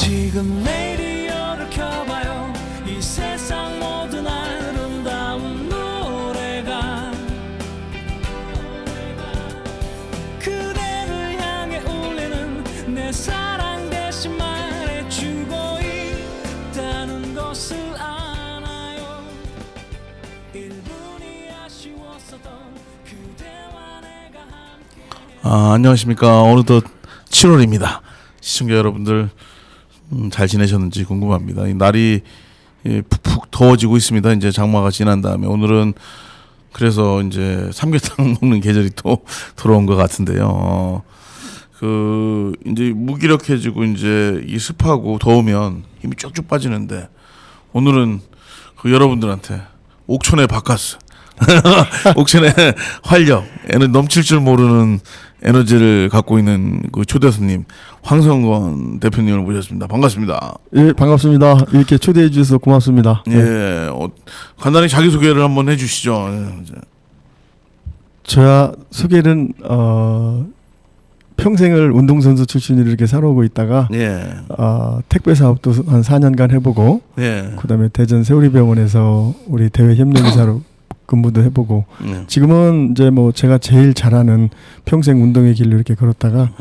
지금 레이디오를 켜봐요. 이 세상 모든 아름다운 노래가 그대를 향해 울리는 내 사랑 대신 말해주고 있다는 것을 아나요. 1분이 아쉬웠었던 그대와 내가 함께. 안녕하십니까. 어느덧 7월입니다. 시청자 여러분들 잘 지내셨는지 궁금합니다. 이 날이 푹푹 더워지고 있습니다. 이제 장마가 지난 다음에 오늘은 그래서 이제 삼계탕 먹는 계절이 또 돌아온 것 같은데요. 이제 무기력해지고 이제 이 습하고 더우면 힘이 쭉쭉 빠지는데 오늘은 여러분들한테 옥천의 바카스, 옥천의 활력, 넘칠 줄 모르는 에너지를 갖고 있는 그 초대 손님 황성권 대표님을 모셨습니다. 반갑습니다. 예, 반갑습니다. 이렇게 초대해 주셔서 고맙습니다. 예, 간단히 자기 소개를 한번 해주시죠. 저야 소개는 평생을 운동선수 출신으로 이렇게 살아오고 있다가 예, 택배 사업도 한 4년간 해보고, 예, 그다음에 대전 세우리병원에서 우리 대외 협력이사로 근무도 해보고, 지금은 이제 뭐 제가 제일 잘하는 평생 운동의 길로 이렇게 걸었다가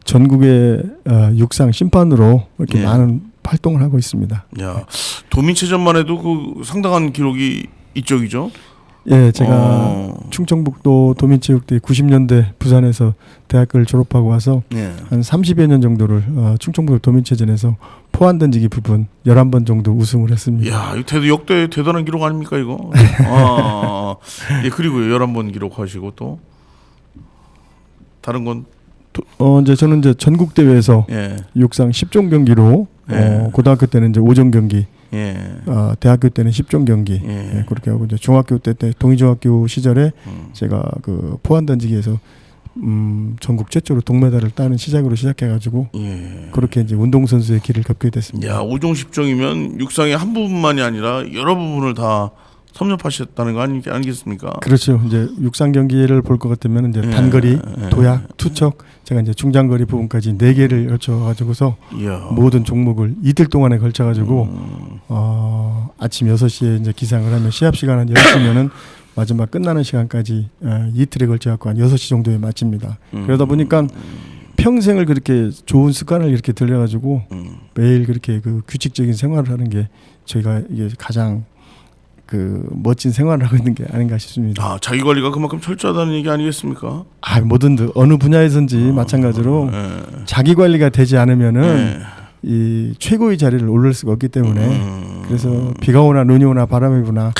전국의 육상 심판으로 이렇게 예. 많은 활동을 하고 있습니다. 야, 도민체전만 해도 그 상당한 기록이 이쪽이죠. 예, 제가 충청북도 도민체육대 90년대 부산에서 대학교를 졸업하고 와서 예. 한 30여 년 정도를 충청북도 도민체전에서 포환 던지기 부분 11번 정도 우승을 했습니다. 야, 이거 역대 대단한 기록 아닙니까 이거? 예, 그리고 11번 기록하시고 또 다른 건 이제 저는 이제 전국 대회에서 예, 육상 10종 경기로 예. 고등학교 때는 이제 5종 경기, 예, 대학교 때는 10종 경기, 예. 그렇게 하고 이제 중학교 때 동의중학교 시절에 제가 그 포환 던지기에서 전국 최초로 동메달을 따는 시작으로 시작해가지고 예. 그렇게 이제 운동선수의 길을 걷게 됐습니다. 야, 5종 10종이면 육상의 한 부분만이 아니라 여러 부분을 다 섭렵하셨다는 거 아니겠습니까? 그렇죠. 이제 육상 경기를 볼 것 같으면 이제 단거리, 도약, 투척, 제가 이제 중장거리 부분까지 4개를 여쭤가지고서 이야. 모든 종목을 이틀 동안에 걸쳐가지고 아침 6시에 이제 기상을 하면 시합 시간 한 10시면은 마지막 끝나는 시간까지 이틀에 걸쳐갖고 한 6시 정도에 마칩니다. 그러다 보니까 평생을 그렇게 좋은 습관을 이렇게 들여가지고 매일 그렇게 그 규칙적인 생활을 하는 게 저희가 이게 가장 그 멋진 생활을 하고 있는 게 아닌가 싶습니다. 자기 관리가 그만큼 철저하다는 얘기 아니겠습니까? 뭐든지 어느 분야에서든지 마찬가지로 자기 관리가 되지 않으면은 이 최고의 자리를 오를 수가 없기 때문에 그래서 비가 오나 눈이 오나 바람이 부나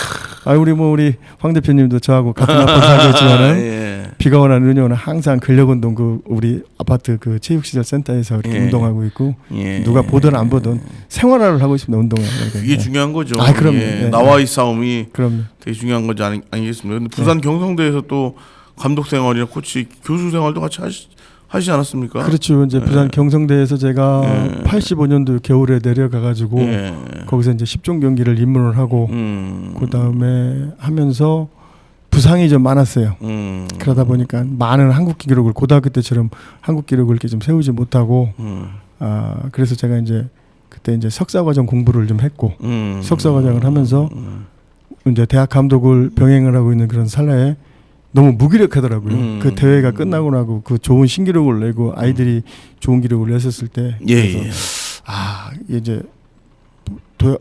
우리 황 대표님도 저하고 같은 아파트 살고 있지만은 비가 오나 눈이 오나 항상 근력 운동 그 우리 아파트 그 체육시설 센터에서 이렇게 운동하고 있고 누가 보든 안 보든 생활화를 하고 있습니다. 운동을. 이게 중요한 거죠. 그럼요. 나와의 싸움이 그럼요. 되게 중요한 거지 아니겠습니까? 근데 부산 경성대에서 또 감독 생활이나 코치, 교수 생활도 같이 하시지 않았습니까? 그렇죠. 이제 부산 경성대에서 제가 85년도 겨울에 내려가가지고 거기서 이제 10종 경기를 입문을 하고 그 다음에 하면서 부상이 좀 많았어요. 그러다 보니까 많은 한국 기록을 고등학교 때처럼 한국 기록을 이렇게 좀 세우지 못하고 그래서 제가 이제 그때 이제 석사과정 공부를 좀 했고 석사과정을 하면서 이제 대학 감독을 병행을 하고 있는 그런 찰나에 너무 무기력하더라고요. 그 대회가 끝나고 나고 그 좋은 신기록을 내고 아이들이 좋은 기록을 냈었을 때 그래서 이제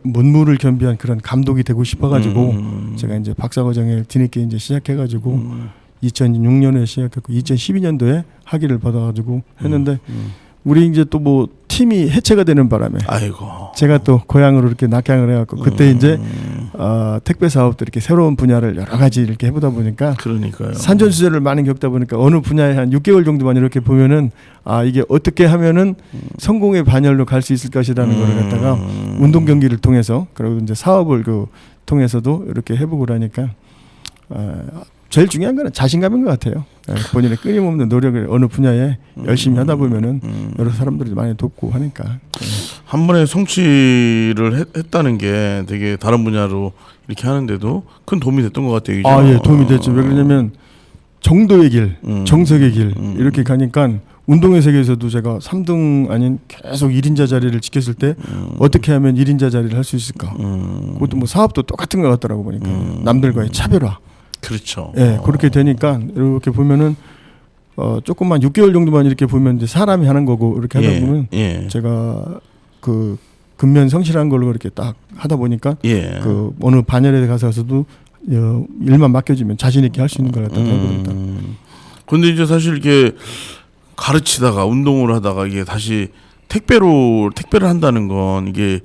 문무를 겸비한 그런 감독이 되고 싶어가지고 제가 이제 박사과정에 뒤늦게 이제 시작해가지고 2006년에 시작했고 2012년도에 학위를 받아가지고 했는데 우리 이제 또 뭐 팀이 해체가 되는 바람에 제가 또 고향으로 이렇게 낙향을 해갖고 그때 이제 택배 사업도 이렇게 새로운 분야를 여러 가지 이렇게 해보다 보니까 그러니까요. 산전수전을 많이 겪다 보니까 어느 분야에 한 6개월 정도만 이렇게 보면은 이게 어떻게 하면은 성공의 반열로 갈 수 있을 것이라는 걸 갖다가 운동 경기를 통해서 그리고 이제 사업을 통해서도 이렇게 해보고 그러니까 제일 중요한 거는 자신감인 것 같아요. 본인의 끊임없는 노력을 어느 분야에 열심히 하다 보면은 여러 사람들이 많이 돕고 하니까. 한 번에 성취를 했다는 게 되게 다른 분야로 이렇게 하는데도 큰 도움이 됐던 것 같아요. 예, 도움이 됐죠. 왜 그러냐면 정도의 길, 정석의 길 이렇게 가니까 운동의 세계에서도 제가 3등 아닌 계속 1인자 자리를 지켰을 때 어떻게 하면 1인자 자리를 할 수 있을까? 그것도 뭐 사업도 똑같은 것 같더라고 보니까 남들과의 차별화. 그렇죠. 예, 그렇게 되니까 이렇게 보면은 조금만 6개월 정도만 이렇게 보면 이제 사람이 하는 거고 이렇게 하다 보면 제가 그 근면 성실한 걸로 이렇게 딱 하다 보니까 그 어느 반열에 가서도 일만 맡겨주면 자신 있게 할 수 있는 걸 갖다 해버린다. 근데 이제 사실 이렇게 가르치다가 운동을 하다가 이게 다시 택배를 한다는 건 이게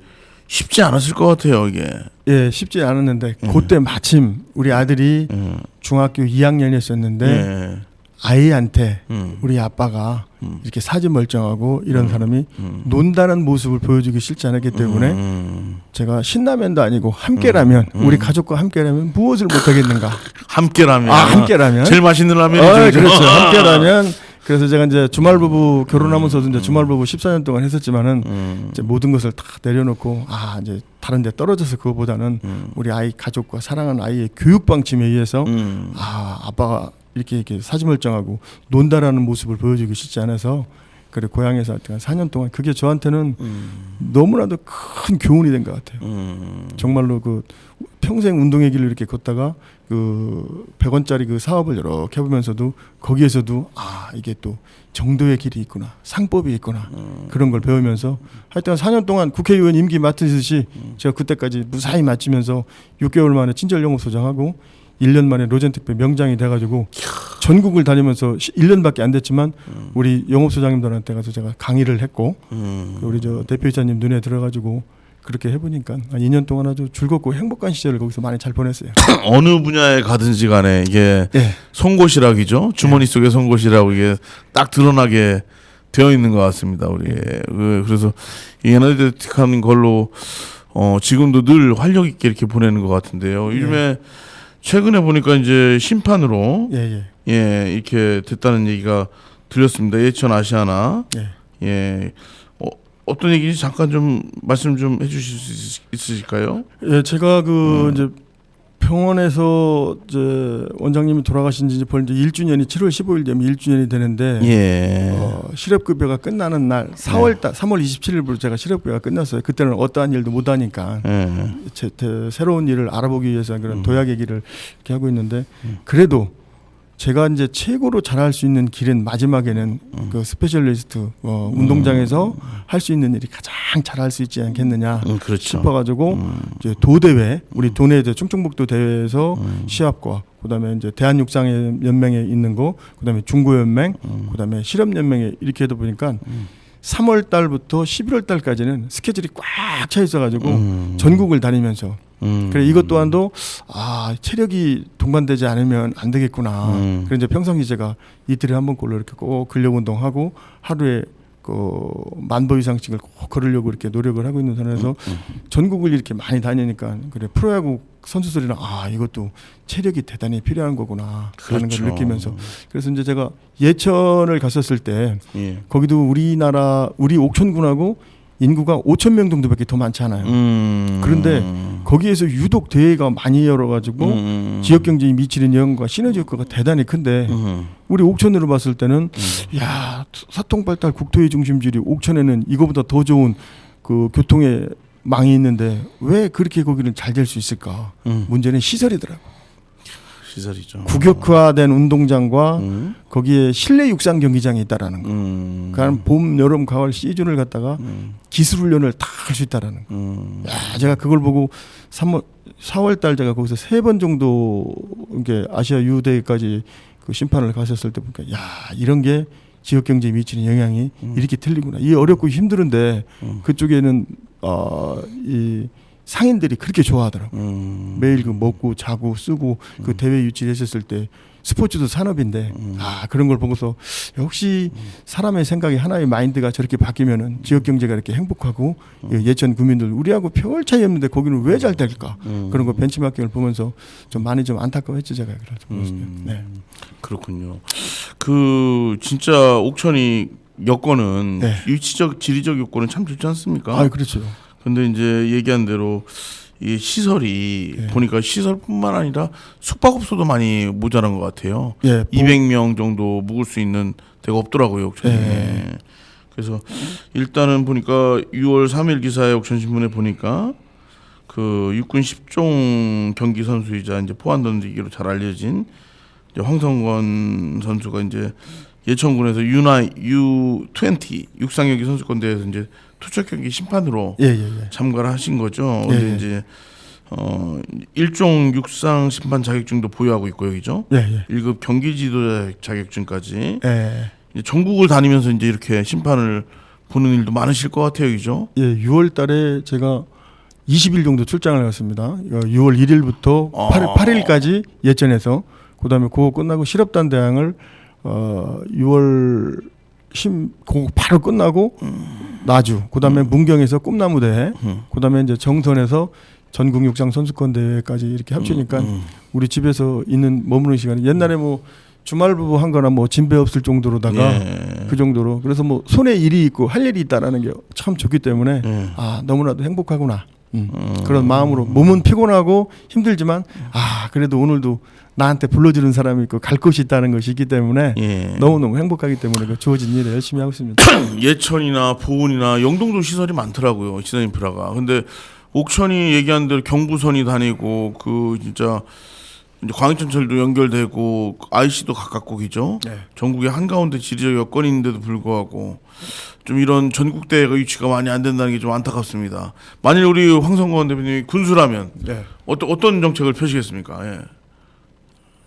쉽지 않았을 것 같아요, 이게. 예, 쉽지 않았는데 그때 마침 우리 아들이 중학교 2학년이었었는데 아이한테 우리 아빠가 이렇게 사지 멀쩡하고 이런 사람이 논다는 모습을 보여주기 싫지 않았기 때문에 제가 신라면도 아니고 함께라면 우리 가족과 함께라면 무엇을 못하겠는가. 함께라면. 함께라면. 제일 맛있는 라면이죠. 그렇죠. 함께라면. 그래서 제가 이제 주말부부 결혼하면서도 이제 주말부부 14년 동안 했었지만은 이제 모든 것을 다 내려놓고 이제 다른 데 떨어져서 그거보다는 우리 아이 가족과 사랑하는 아이의 교육 방침에 의해서 아빠가 이렇게 사지 멀쩡하고 논다라는 모습을 보여주기 쉽지 않아서 그래 고향에서 한 4년 동안 그게 저한테는 너무나도 큰 교훈이 된 것 같아요. 정말로 그 평생 운동의 길을 이렇게 걷다가 그 100원짜리 그 사업을 이렇게 해보면서도 거기에서도 이게 또 정도의 길이 있구나, 상법이 있구나 그런 걸 배우면서 하여튼 4년 동안 국회의원 임기 맡으듯이 제가 그때까지 무사히 마치면서 6개월 만에 친절 영업소장하고 1년 만에 로젠택배 명장이 돼가지고 전국을 다니면서 1년밖에 안 됐지만 우리 영업소장님들한테 가서 제가 강의를 했고 우리 저 대표이사님 눈에 들어가지고 그렇게 해보니까 2년 동안 아주 즐겁고 행복한 시절을 거기서 많이 잘 보냈어요. 어느 분야에 가든지 간에 이게 송곳이락이죠. 주머니 속에 송곳이라고 이게 딱 드러나게 되어 있는 것 같습니다. 우리 그래서 이 에너제틱한 걸로 지금도 늘 활력 있게 이렇게 보내는 것 같은데요. 요즘에 최근에 보니까 이제 심판으로 이렇게 됐다는 얘기가 들렸습니다. 예천 아시아나. 어떤 얘기인지 잠깐 좀 말씀 좀 해주실 수 있으실까요? 예, 제가 이제 병원에서 이제 원장님이 돌아가신 지 벌써 이제 1주년이 7월 15일 되면 1주년이 되는데 실업급여가 끝나는 날 3월 27일부터 제가 실업급여가 끝났어요. 그때는 어떠한 일도 못 하니까 새로운 일을 알아보기 위해서 그런 도약의 길을 이렇게 하고 있는데 그래도 제가 이제 최고로 잘할 수 있는 길은 마지막에는 그 스페셜리스트 운동장에서 할 수 있는 일이 가장 잘할 수 있지 않겠느냐 싶어가지고 이제 도대회 우리 도내 충청북도 대회에서 시합과 그다음에 이제 대한육상연맹에 있는 거 그다음에 중고연맹 그다음에 실업연맹에 이렇게 하다 보니까 3월 달부터 11월 달까지는 스케줄이 꽉 차 있어가지고 전국을 다니면서 그래 이것 또한도 체력이 동반되지 않으면 안 되겠구나. 그래 이제 평상시 제가 이틀에 한 번꼴로 이렇게 꼭 근력 운동하고 하루에 그 10,000보 이상씩을 꼭 걸으려고 이렇게 노력을 하고 있는 선에서 전국을 이렇게 많이 다니니까 그래 프로야구 선수들이랑 이것도 체력이 대단히 필요한 거구나 라는 걸 느끼면서 그래서 이제 제가 예천을 갔었을 때 거기도 우리 옥천군하고 인구가 5,000명 정도밖에 더 많지 않아요. 그런데 거기에서 유독 대회가 많이 열어가지고 지역 경제에 미치는 영향과 시너지 효과가 대단히 큰데 우리 옥천으로 봤을 때는 사통발달 국토의 중심지리 옥천에는 이거보다 더 좋은 그 교통의 망이 있는데 왜 그렇게 거기는 잘 될 수 있을까? 문제는 시설이더라고. 시설이죠. 국역화된 운동장과 거기에 실내 육상 경기장이 있다라는 거. 그러니까 봄, 여름, 가을 시즌을 갖다가 기술 훈련을 다 할 수 있다라는 거. 제가 그걸 보고 4월 달 제가 거기서 3번 정도 이게 아시아 유대까지 그 심판을 갔었을 때 보니까 이런 게 지역 경제에 미치는 영향이 이렇게 틀리구나. 이게 어렵고 힘들은데 그쪽에는 이 상인들이 그렇게 좋아하더라고. 매일 그 먹고 자고 쓰고 그 대회 유치를 했었을 때 스포츠도 산업인데 그런 걸 보고서 역시 사람의 생각이 하나의 마인드가 저렇게 바뀌면은 지역 경제가 이렇게 행복하고 예천 구민들 우리하고 별 차이 없는데 거기는 왜 잘 될까? 그런 거 벤치마킹을 보면서 좀 많이 좀 안타까워했죠 제가 그래서. 그렇군요. 그 진짜 옥천이 여건은 위치적 지리적 여건은 참 좋지 않습니까? 그렇죠. 근데 이제 얘기한 대로 이 시설이 예. 보니까 시설뿐만 아니라 숙박업소도 많이 모자란 것 같아요. 예, 200명 정도 묵을 수 있는 데가 없더라고요, 옥천에. 예. 그래서 일단은 보니까 6월 3일 기사에 옥천신문에 보니까 그 육군 10종 경기 선수이자 이제 포환 던지기로 잘 알려진 이제 황성건 선수가 이제 예천군에서 U20 육상 경기 선수권 대회에서 이제 투척 경기 심판으로 예, 예, 예. 참가를 하신 거죠. 예, 근데 예. 이제 일종 육상 심판 자격증도 보유하고 있고요, 그죠? 예, 예. 1급 경기 지도자 자격증까지 예. 이제 전국을 다니면서 이제 이렇게 심판을 보는 일도 많으실 것 같아요, 그죠? 예, 6월 달에 제가 20일 정도 출장을 갔습니다. 6월 1일부터 8일까지 예천에서 그다음에 그거 끝나고 실업단 대항을 6월 그거 바로 끝나고 나주 그다음에 문경에서 꿈나무 대회 그다음에 이제 정선에서 전국 육상 선수권 대회까지 이렇게 합치니까 우리 집에서 있는 머무는 시간이 옛날에 뭐 주말 부부 한 거나 뭐 진배 없을 정도로다가 예. 그 정도로 그래서 뭐 손에 일이 있고 할 일이 있다라는 게 참 좋기 때문에 아 너무나도 행복하구나 그런 마음으로 몸은 피곤하고 힘들지만 아 그래도 오늘도 나한테 불러주는 사람이 있고 갈 곳이 있다는 것이 있기 때문에 예. 너무너무 행복하기 때문에 그 주어진 일을 열심히 하고 있습니다. 예천이나 보은이나 영동도 시설이 많더라고요, 시설 인프라가. 근데 옥천이 얘기한 대로 경부선이 다니고 그 진짜 이제 광해천철도 연결되고 IC도 가깝고 그죠? 네. 전국의 한가운데 지리적 여건이 있는데도 불구하고 좀 이런 전국 대회가 유치가 많이 안 된다는 게 좀 안타깝습니다. 만일 우리 황성건 대표님이 군수라면 네. 어떤 정책을 펴시겠습니까? 예.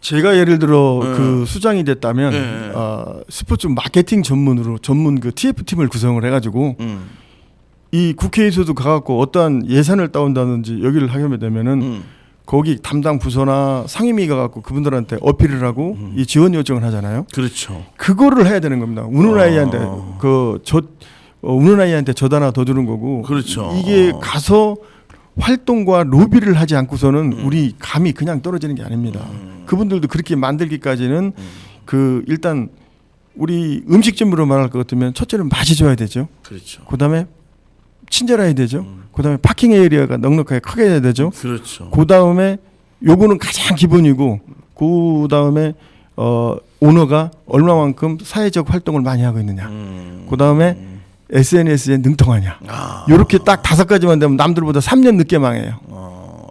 제가 예를 들어 네. 그 수장이 됐다면 네. 스포츠 마케팅 전문 그 TF 팀을 구성을 해가지고 이 국회에서도 가갖고 어떠한 예산을 따온다든지 여기를 하게 되면은 거기 담당 부서나 상임위 가갖고 그분들한테 어필을 하고 이 지원 요청을 하잖아요. 그렇죠. 그거를 해야 되는 겁니다. 우는 아이한테 우는 아이한테 젖 하나 더 주는 거고. 그렇죠. 이게 가서 활동과 로비를 하지 않고서는 우리 감이 그냥 떨어지는 게 아닙니다. 그분들도 그렇게 만들기까지는 그 일단 우리 음식점으로 말할 것 같으면 첫째는 맛이 좋아야 되죠. 그렇죠. 그다음에 친절해야 되죠. 그다음에 파킹 에리어가 넉넉하게 크게 해야 되죠. 그렇죠. 그다음에 요거는 가장 기본이고 그다음에 오너가 얼마만큼 사회적 활동을 많이 하고 있느냐. 그다음에 SNS에 능통하냐. 요렇게 딱 5가지만 되면 남들보다 3년 늦게 망해요.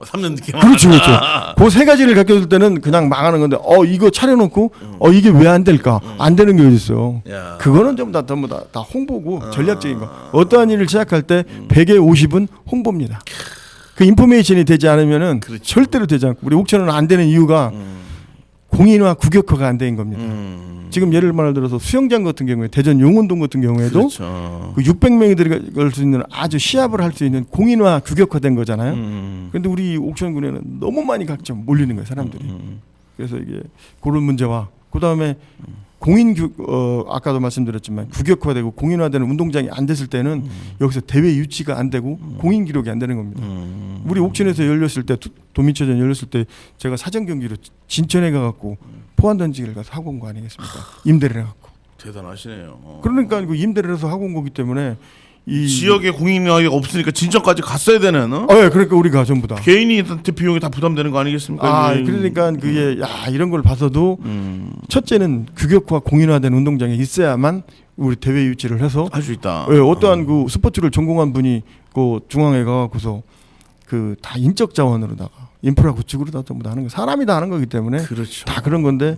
3년 늦게 그렇죠, 그렇죠. 그 3가지를 갖춰줄 때는 그냥 망하는 건데, 이거 차려놓고, 이게 왜 안 될까? 안 되는 게 어디 있어. 야. 그거는 전부 다 홍보고 전략적인 거. 어떠한 일을 시작할 때 100에 50은 홍보입니다. 그 인포메이션이 되지 않으면은 그렇죠. 절대로 되지 않고, 우리 옥천은 안 되는 이유가 공인화 국역화가 안 된 겁니다. 지금 예를 들어서 수영장 같은 경우에 대전 용운동 같은 경우에도 그렇죠. 그 600명이 들어갈 수 있는 아주 시합을 할 수 있는 공인화 규격화된 거잖아요. 그런데 우리 옥천군에는 너무 많이 각자 몰리는 거예요, 사람들이. 그래서 이게 그런 문제와 그다음에 아까도 말씀드렸지만 규격화되고 공인화되는 운동장이 안 됐을 때는 여기서 대회 유치가 안 되고 공인 기록이 안 되는 겁니다. 우리 옥천에서 열렸을 때 도민체전 열렸을 때 제가 사전 경기로 진천에 가갖고 포환 던지기를 가서 하고 온 거 아니겠습니까? 임대를 해갖고. 대단하시네요. 그러니까 그 임대를 해서 하고 온 거기 때문에 이 지역에 공인화가 없으니까 진천까지 갔어야 되는. 예, 그러니까 우리가 전부 다. 개인한테 비용이 다 부담되는 거 아니겠습니까? 그러니까 그게 이런 걸 봐서도 첫째는 규격화 공인화된 운동장에 있어야만 우리 대회 유치를 해서 할 수 있다. 예, 어떠한 그 스포츠를 전공한 분이 그 중앙에 가고서 그 다 인적 자원으로다가 인프라 구축으로 다 전부 다 하는 거 사람이 다 하는 거기 때문에 그렇죠. 다 그런 건데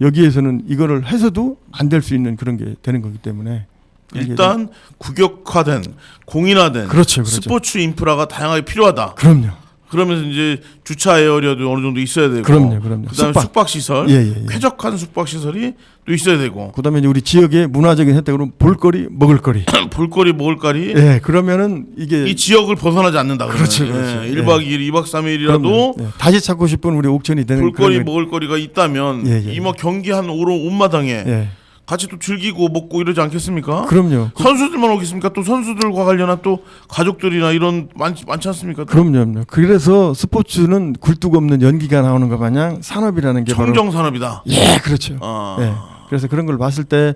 여기에서는 이거를 해서도 안 될 수 있는 그런 게 되는 거기 때문에 일단 국역화된 공인화된 그렇죠. 스포츠 인프라가 다양하게 필요하다. 그럼요. 그러면서 이제 주차 에어리어도 어느 정도 있어야 되고, 그럼요. 그다음에 숙박 시설, 예. 쾌적한 숙박 시설이 또 있어야 되고, 그다음에 이제 우리 지역의 문화적인 혜택으로 볼거리, 먹을거리, 볼거리, 먹을거리. 예, 그러면은 이게 이 지역을 벗어나지 않는다. 그렇죠. 예, 1박 2일, 2박 3일이라도 예, 다시 찾고 싶은 우리 옥천이 되는 볼거리, 그런 먹을거리가 있다면 예. 이 뭐 경기한 온마당에 예. 같이 또 즐기고 먹고 이러지 않겠습니까? 그럼요. 선수들만 오겠습니까? 또 선수들과 관련한 또 가족들이나 이런 많지 않습니까? 그럼요. 그래서 스포츠는 굴뚝 없는 연기가 나오는 것 마냥 산업이라는 게 청정 산업이다. 예, 그렇죠. 아. 예. 그래서 그런 걸 봤을 때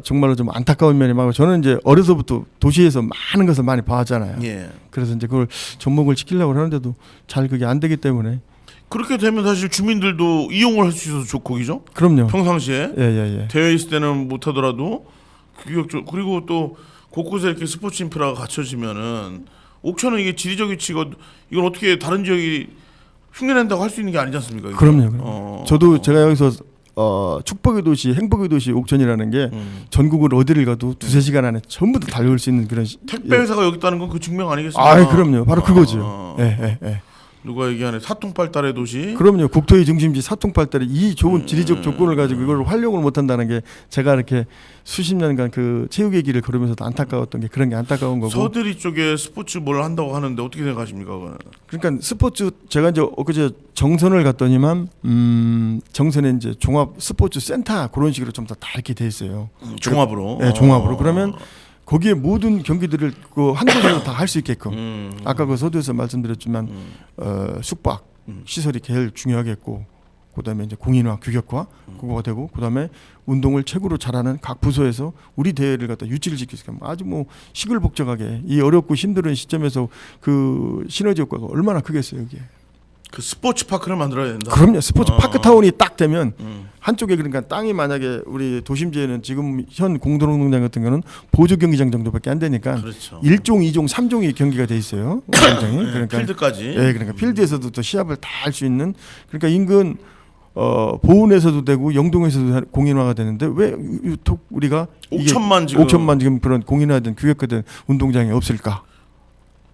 정말로 좀 안타까운 면이 많고 저는 이제 어려서부터 도시에서 많은 것을 많이 봐왔잖아요. 예. 그래서 이제 그걸 접목을 시키려고 하는데도 잘 그게 안 되기 때문에 그렇게 되면 사실 주민들도 이용을 할 수 있어서 좋고 그죠? 그럼요. 평상시에 예. 대회 있을 때는 못 하더라도 그리고 또 곳곳에 이렇게 스포츠 인프라가 갖춰지면은 옥천은 이게 지리적 위치가 이건 어떻게 다른 지역이 흉내낸다고 할 수 있는 게 아니지 않습니까? 이게? 그럼요. 저도 제가 여기서 축복의 도시, 행복의 도시 옥천이라는 게 전국을 어디를 가도 2-3시간 안에 전부 다 달려올 수 있는 그런 택배 회사가 여기 있다는 건 그 증명 아니겠습니까? 아, 그럼요. 바로 그거죠. 예. 누가 얘기하네 사통팔달의 도시. 그럼요. 국토의 중심지 사통팔달이 이 좋은 지리적 조건을 가지고 이걸 활용을 못 한다는 게 제가 이렇게 수십 년간 그 체육의 길을 걸으면서도 안타까웠던 게 그런 게 안타까운 거고. 서대리 쪽에 스포츠 뭘 한다고 하는데 어떻게 생각하십니까? 그거는? 그러니까 스포츠 제가 이제 엊그제 정선을 갔더니만 정선에 이제 종합 스포츠 센터 그런 식으로 좀 더 다 이렇게 돼 있어요. 종합으로. 네, 종합으로. 그러면 거기에 모든 경기들을 그 한 곳에서 다 할 수 있게끔. 아까 그 서두에서 말씀드렸지만 숙박 시설이 제일 중요하겠고, 그다음에 이제 공인화, 규격화 그거가 되고, 그다음에 운동을 최고로 잘하는 각 부서에서 우리 대회를 갖다 유치를 시킬 수 있게 아주 뭐 시끌벅적하게 이 어렵고 힘든 시점에서 그 시너지 효과가 얼마나 크겠어요, 이게. 그 스포츠 파크를 만들어야 된다. 그럼요. 스포츠 파크 타운이 딱 되면 한쪽에 그러니까 땅이 만약에 우리 도심지에는 지금 현 공동운동장 같은 경우는 보조 경기장 정도밖에 안 되니까 그렇죠. 1종, 2종, 3종이 경기가 돼 있어요. 운동장이. 그러니까 필드까지. 예, 그러니까 필드에서도 또 시합을 다 할 수 있는 그러니까 인근 보은에서도 되고 영동에서도 공인화가 되는데 왜 우리가 옥천만 지금 그런 공인화된 규격화된 운동장이 없을까?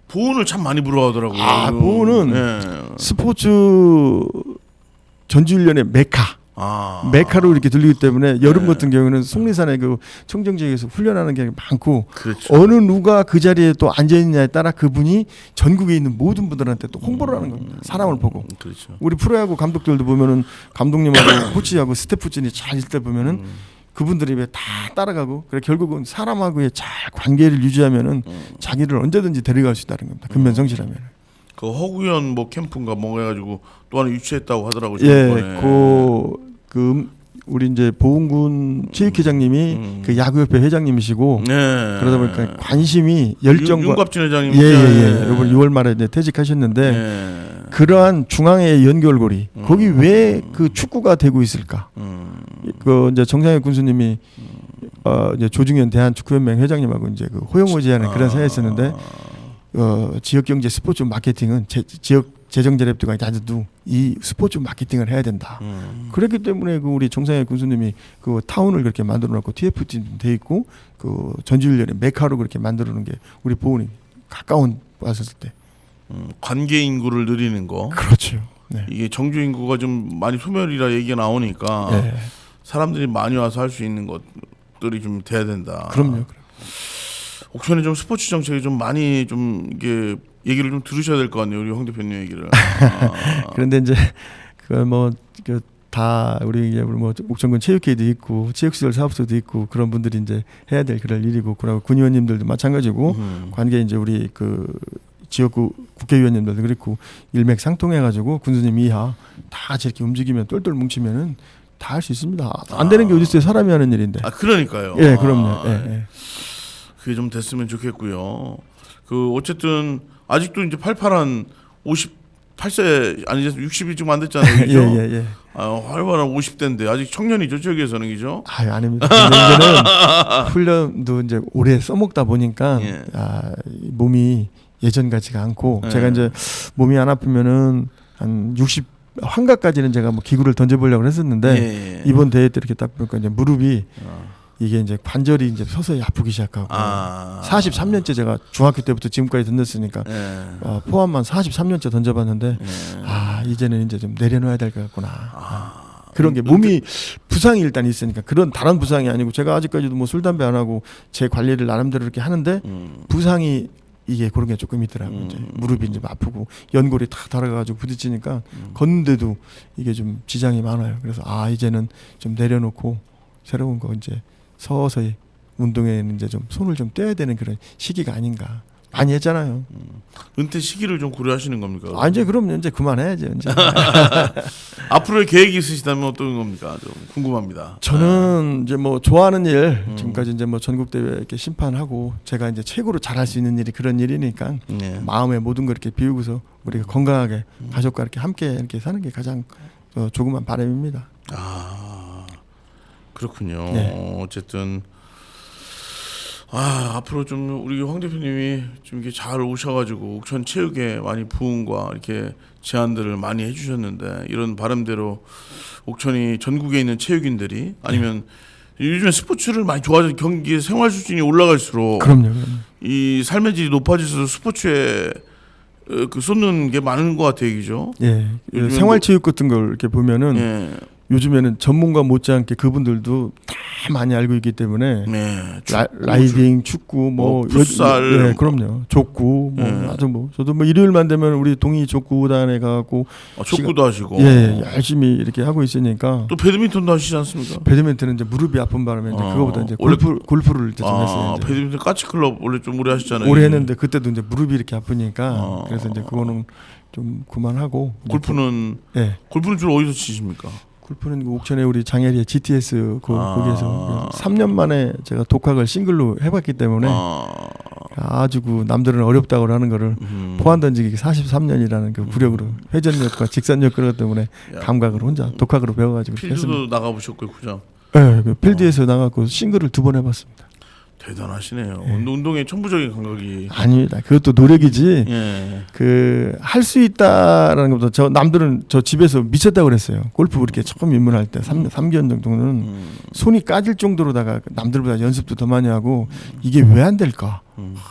보은을 참 많이 부러워하더라고요. 보은은 스포츠 전지훈련의 메카로 이렇게 들리기 때문에 여름 같은 경우는 속리산의 그 청정지역에서 훈련하는 게 많고 그렇죠. 어느 누가 그 자리에 또 앉아 있느냐에 따라 그분이 전국에 있는 모든 분들한테 또 홍보를 하는 겁니다. 사람을 보고. 그렇죠. 우리 프로야구 감독들도 보면은 감독님하고 코치하고 스태프진이 잘 있을 때 보면은 그분들이 왜 다 따라가고 그래 결국은 사람하고의 잘 관계를 유지하면은 자기를 언제든지 데려갈 수 있다는 겁니다. 근면성실하면. 그 허구연 뭐 캠프인가 뭔가 해가지고 또 하나 유치했다고 하더라고요. 예, 우리 이제 보은군 체육회장님이 그 야구협회 회장님이시고 그러다 보니까 관심이 열정과 윤갑진 회장님 이번 6월 말에 이제 퇴직하셨는데 그러한 중앙의 연결고리 거기 왜 그 축구가 되고 있을까? 그 이제 정상혁 군수님이 이제 조중현 대한축구연맹 회장님하고 이제 그 호영호제하는 그런 사이였었는데 지역 경제 스포츠 마케팅은 지역 재정 재력들과 가지고 이 스포츠 마케팅을 해야 된다. 그렇기 때문에 그 우리 정상혁 군수님이 그 타운을 그렇게 만들어놓고 TFT 돼 있고 그 전지훈련의 메카로 그렇게 만들어놓은 게 우리 보훈이 가까운 왔을 때 관계 인구를 늘리는 거. 그렇죠. 네. 이게 정규 인구가 좀 많이 소멸이라 얘기가 나오니까 사람들이 많이 와서 할 수 있는 것들이 좀 돼야 된다. 그럼요. 옥천에 좀 스포츠 정책이 좀 많이 좀 이게 얘기를 좀 들으셔야 될 것 같네요, 우리 황 대표님 얘기를. 그런데 이제 다 우리 이제 뭐 옥천군 체육회도 있고 체육시설 사업소도 있고 그런 분들이 이제 해야 될 그럴 일이고 그리고 군의원님들도 마찬가지고 관계 이제 우리 그 지역구 국회의원님들도 그렇고 일맥상통해가지고 군수님 이하 다 같이 이렇게 움직이면 똘똘 뭉치면은 다 할 수 있습니다. 안 되는 게 어디 있어요? 사람이 하는 일인데. 그러니까요. 예, 그럼요. 예. 그게 좀 됐으면 좋겠고요. 그 어쨌든 아직도 이제 팔팔한 58세 아니 60이 좀 안 됐잖아요. 그죠? 예. 활발한 50대인데 아직 청년이죠, 지역에서는 그죠? 아닙니다. 이제는 훈련도 이제 오래 써먹다 보니까 몸이 예전 같지가 않고 제가 이제 몸이 안 아프면은 한 60 환갑까지는 제가 뭐 기구를 던져보려고 했었는데 이번 대회 때 이렇게 딱 보니까 이제 무릎이 이게 이제 관절이 이제 서서히 아프기 시작하고 43년째 제가 중학교 때부터 지금까지 던졌으니까 포함만 43년째 던져봤는데 이제는 이제 좀 내려놔야 될 것 같구나. 그런 게 몸이 부상이 일단 있으니까 그런 다른 부상이 아니고 제가 아직까지도 뭐 술 담배 안 하고 제 관리를 나름대로 이렇게 하는데 부상이 이게 그런 게 조금 있더라고요. 이제 무릎이 이제 아프고 연골이 다 달아가지고 부딪히니까 걷는데도 이게 좀 지장이 많아요. 그래서 이제는 좀 내려놓고 새로운 거 이제 서서히 운동에는 이제 좀 손을 좀 떼야 되는 그런 시기가 아닌가. 많이 했잖아요. 은퇴 시기를 좀 고려하시는 겁니까? 아 이제 그럼 이제 그만해야죠. 이제. 앞으로의 계획이 있으시다면 어떤 겁니까? 좀 궁금합니다. 저는 이제 뭐 좋아하는 일 지금까지 이제 뭐 전국 대회 이렇게 심판하고 제가 이제 최고로 잘할 수 있는 일이 그런 일이니까 네. 마음의 모든 걸 이렇게 비우고서 우리가 건강하게 가족과 이렇게 함께 이렇게 사는 게 가장 조그만 바람입니다. 아 그렇군요. 네. 어쨌든 앞으로 좀 우리 황 대표님이 좀 이렇게 잘 오셔가지고 옥천 체육에 많이 부응과 이렇게 제안들을 많이 해주셨는데 이런 바람대로 옥천이 전국에 있는 체육인들이 아니면 요즘에 스포츠를 많이 좋아져 경기 생활 수준이 올라갈수록 그럼요. 이 삶의 질이 높아질수록 스포츠에 그 쏟는 게 많은 것 같아요, 그죠? 예. 요즘에 생활체육 같은 걸 이렇게 보면은 예. 요즘에는 전문가 못지않게 그분들도 다 많이 알고 있기 때문에 네. 라이딩, 축구, 뭐 풋살, 네, 그럼요. 족구, 뭐 네. 아주 뭐 저도 뭐 일요일만 되면 우리 동이 족구단에 가고 족구도 하시고, 예, 열심히 이렇게 하고 있으니까 또 배드민턴도 하시지 않습니까? 배드민턴은 이제 무릎이 아픈 바람에 이제 그거보다 이제 원래 골프를 이제 좀 했어요. 이제. 배드민턴 까치클럽 원래 좀 오래 하셨잖아요. 오래 했는데 그때도 이제 무릎이 이렇게 아프니까 그래서 이제 그거는 좀 그만하고 골프는 예. 골프는 주로 어디서 치십니까? 골프는 그 옥천에 우리 장애리의 GTS 거기에서 3년 만에 제가 독학을 싱글로 해봤기 때문에 아주 그 남들은 어렵다고 하는 거를 포안 던지기 43년이라는 그 구력으로 회전력과 직선력 그것 때문에 감각을 혼자 독학으로 배워가지고 필드도 했습니다. 나가보셨고요, 그죠? 네, 그 필드에서 나가고 싱글을 2번 해봤습니다. 대단하시네요. 운동의 천부적인 감각이. 아닙니다. 그것도 노력이지. 예. 그 할 수 있다라는 것보다 저 남들은 저 집에서 미쳤다고 그랬어요. 골프 그렇게 처음 입문할 때 3개월 정도는 손이 까질 정도로다가 남들보다 연습도 더 많이 하고 이게 왜 안 될까?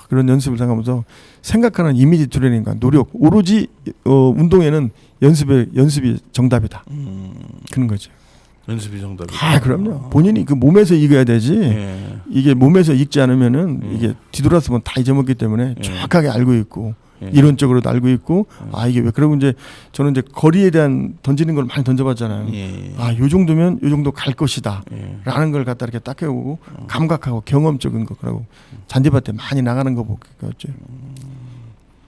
그런 연습을 생각하면서 생각하는 이미지 트레이닝과 노력 오로지 운동에는 연습이 정답이다. 그런 거죠. 연습이 정답이. 그럼요. 본인이 그 몸에서 이겨야 되지. 예. 이게 몸에서 익지 않으면은 이게 뒤돌아서면 다 잊어먹기 때문에 정확하게 알고 있고 이론적으로도 알고 있고 이게 왜 그러고 이제 저는 이제 거리에 대한 던지는 걸 많이 던져봤잖아요. 요 정도면 요 정도 갈 것이다. 라는 걸 갖다 이렇게 딱 해오고 감각하고 경험적인 거 그러고 잔디밭에 많이 나가는 거 보겠죠.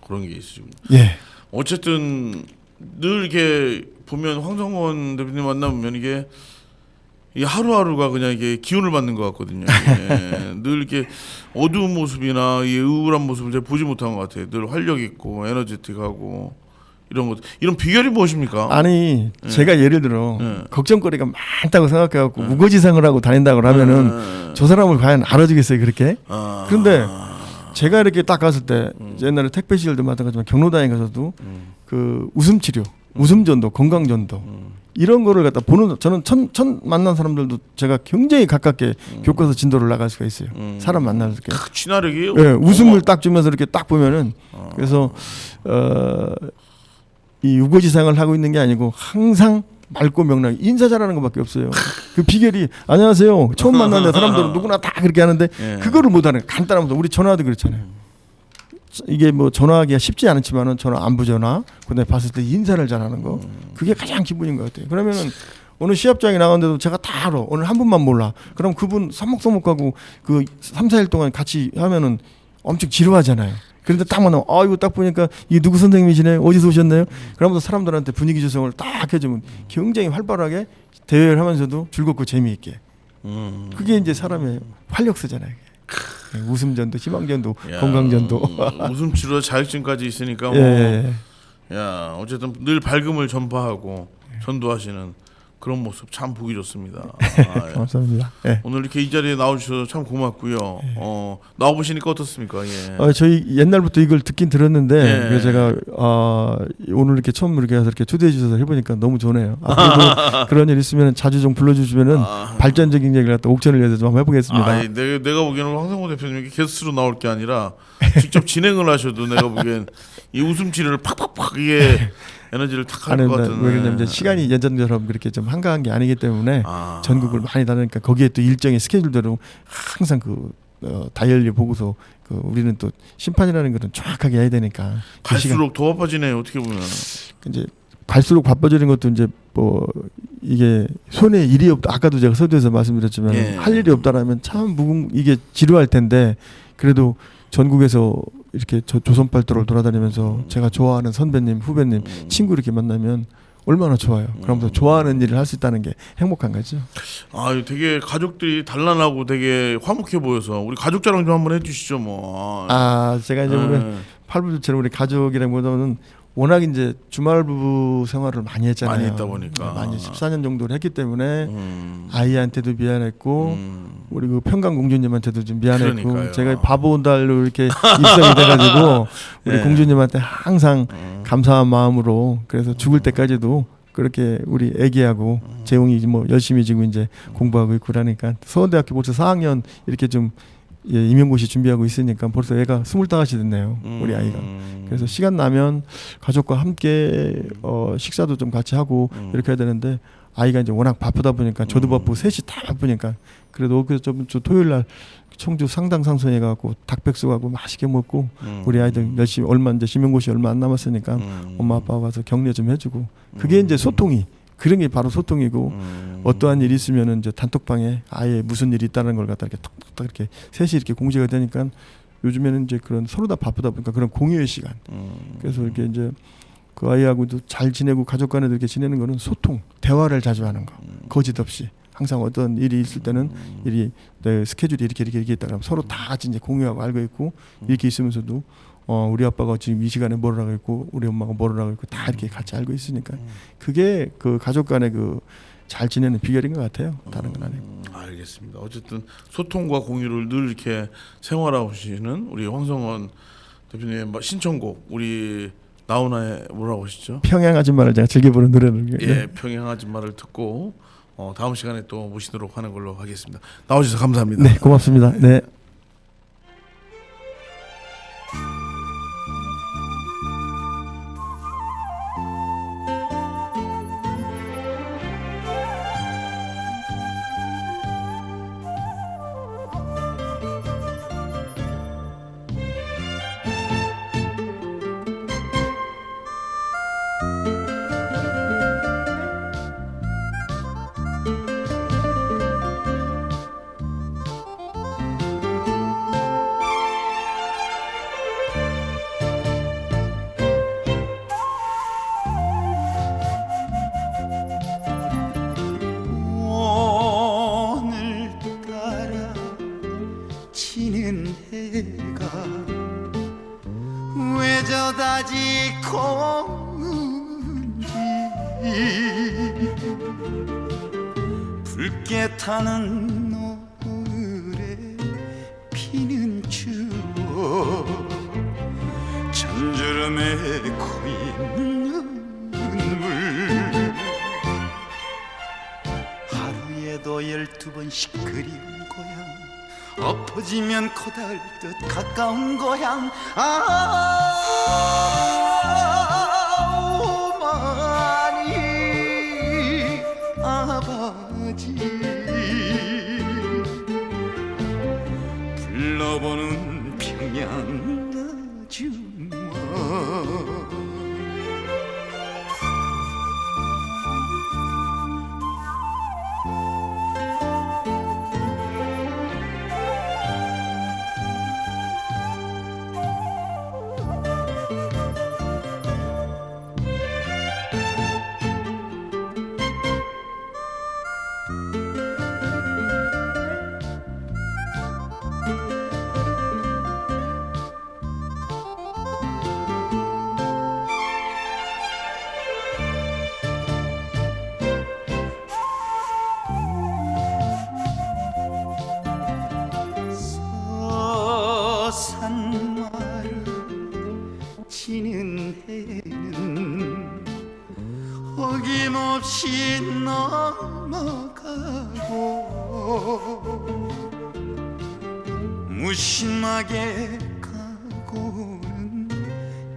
그런 게 있습니다. 예. 어쨌든 늘 이렇게 보면 황성원 대표님 만나보면 이게 하루하루가 그냥 이게 기운을 받는 것 같거든요. 예. 늘 이렇게 어두운 모습이나 이 우울한 모습을 제가 보지 못한 것 같아요. 늘 활력 있고 에너제틱하고 이런 것. 이런 비결이 무엇입니까? 아니 제가 예를 들어 걱정거리가 많다고 생각해갖고 우거지상을 하고 다닌다고 하면은 저 사람을 과연 알아주겠어요 그렇게? 그런데 제가 이렇게 딱 갔을 때 옛날에 택배 시절도 마찬가지지만 경로당에 가서도 그 웃음 치료, 웃음 전도, 건강 전도 이런 거를 갖다 보는 저는 첫 만난 사람들도 제가 굉장히 가깝게 교과서 진도를 나갈 수가 있어요. 사람 만나서 이렇게 친화력이 예, 웃음을 딱 주면서 이렇게 딱 보면은 그래서 이 우거지상을 하고 있는 게 아니고 항상 맑고 명랑 인사 잘하는 것밖에 없어요. 그 비결이 안녕하세요. 처음 만나는데 사람들은 누구나 다 그렇게 하는데 그거를 못하는 간단하면서 우리 전화도 그렇잖아요. 이게 뭐 전화하기가 쉽지 않지만은 전화 안부 전화 근데 봤을 때 인사를 잘하는 거 그게 가장 기분인 것 같아요. 그러면은 어느 시합장에 나갔는데도 제가 다 알아. 오늘 한 분만 몰라. 그럼 그분 서먹서먹하고 그 3, 4일 동안 같이 하면은 엄청 지루하잖아요. 그런데 딱 만나면 이거 딱 보니까 이게 누구 선생님이시네 어디서 오셨나요? 그러면서 사람들한테 분위기 조성을 딱 해주면 굉장히 활발하게 대회를 하면서도 즐겁고 재미있게 그게 이제 사람의 활력소잖아요. 웃음전도 희망전도 건강전도 웃음치료 자격증까지 있으니까 뭐 야 어쨌든 늘 밝음을 전파하고 전도하시는 그런 모습 참 보기 좋습니다. 감사합니다. 오늘 이렇게 이 자리에 나와주셔서 참 고맙고요. 나와보시니까 어떻습니까? 저희 옛날부터 이걸 듣긴 들었는데 그래서 제가 오늘 이렇게 처음 이렇게 해서 이렇게 초대해 주셔서 해보니까 너무 좋네요. 앞으로도 그런 일 있으면 자주 좀 불러주시면은 발전적인 얘기를 갖다 옥천을 위해서 좀 한번 해보겠습니다. 내가 보기에는 황성호 대표님이 게스트로 나올 게 아니라 직접 진행을 하셔도 내가 보기엔 이 웃음치료를 팍팍팍 이게 에너지를 탁 할 것 같은. 왜냐면 이제 시간이 예전처럼 그렇게 좀 한가한 게 아니기 때문에 전국을 많이 다니니까 거기에 또 일정의 스케줄대로 항상 그 다이얼리 보고서 그 우리는 또 심판이라는 것은 정확하게 해야 되니까 갈수록 더 바빠지네요. 어떻게 보면 이제 갈수록 바빠지는 것도 이제 뭐 이게 손에 일이 없다. 아까도 제가 서두에서 말씀드렸지만 할 일이 없다라면 참 이게 지루할 텐데 그래도 전국에서 이렇게 조선팔도를 돌아다니면서 제가 좋아하는 선배님, 후배님, 친구 이렇게 만나면 얼마나 좋아요. 그러면서 좋아하는 일을 할 수 있다는 게 행복한 거죠. 아, 되게 가족들이 단란하고 되게 화목해 보여서 우리 가족 자랑 좀 한번 해주시죠, 뭐. 제가 이제 보면 팔부처럼 우리 가족이라기보다는 워낙 이제 주말 부부 생활을 많이 했잖아요. 많이 했다 보니까 많이 14년 정도를 했기 때문에 아이한테도 미안했고 우리 그 평강 공주님한테도 좀 미안했고 그러니까요. 제가 바보 달로 이렇게 입성이 돼가지고 우리 네. 공주님한테 항상 감사한 마음으로 그래서 죽을 때까지도 그렇게 우리 애기하고 재웅이 뭐 열심히 지금 이제 공부하고 있고 그러니까 서원대학교 벌써 4학년 이렇게 좀 임용고시 준비하고 있으니까 벌써 애가 25이 됐네요. 우리 아이가. 그래서 시간 나면 가족과 함께 식사도 좀 같이 하고 이렇게 해야 되는데 아이가 이제 워낙 바쁘다 보니까 저도 바쁘고 셋이 다 바쁘니까 그래도 그래서 저 토요일 날 청주 상당 상선에 가고 닭백숙하고 맛있게 먹고 우리 아이들 열심히 얼마 이제 임용고시 얼마 안 남았으니까 엄마 아빠가 가서 격려 좀 해주고 그게 이제 소통이 그런 게 바로 소통이고 어떠한 일이 있으면은 이제 단톡방에 아예 무슨 일이 있다는 걸 갖다 이렇게 탁탁 이렇게 셋이 이렇게 공지가 되니까 요즘에는 이제 그런 서로 다 바쁘다 보니까 그런 공유의 시간. 그래서 이렇게 이제 그 아이하고도 잘 지내고 가족 간에도 이렇게 지내는 거는 소통, 대화를 자주 하는 거. 거짓 없이. 항상 어떤 일이 있을 때는 일이 내 스케줄이 이렇게 있다 그러면 서로 다 같이 이제 공유하고 알고 있고 이렇게 있으면서도 우리 아빠가 지금 이 시간에 뭘 하고 있고 우리 엄마가 뭘 하고 있고 다 이렇게 같이 알고 있으니까 그게 그 가족 간의 그 잘 지내는 비결인 것 같아요. 다른 건 아니고. 알겠습니다. 어쨌든 소통과 공유를 늘 이렇게 생활하시는 우리 황성원 대표님의 신청곡 우리 나훈아의 뭐라고 하시죠? 평양 아줌마를 제가 즐겨 부르는 노래를. 예, 평양 아줌마를 듣고 다음 시간에 또 모시도록 하는 걸로 하겠습니다. 나와주셔서 감사합니다. 네, 고맙습니다. 네. 오늘따라 지는 해가 왜 저다지 고운지 붉게 타는 노을에 피는 추억 잔주름에 고이는 눈물 하루에도 12번씩 그리운 고향 엎어지면 커닿을 듯 가까운 고향 오마니 아버지 불러보는 평양 아줌마 산마를 지는 해는 어김없이 넘어가고 무심하게 가고는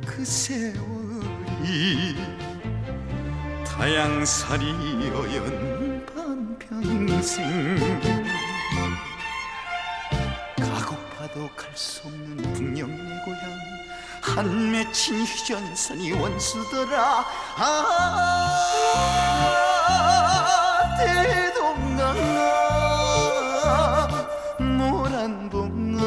그 세월이 타양살이여연 반평생 가고파도 갈 수 없는 북녘 내 고향 한 맺힌 휴전선이 원수더라 대동강아 노란봉아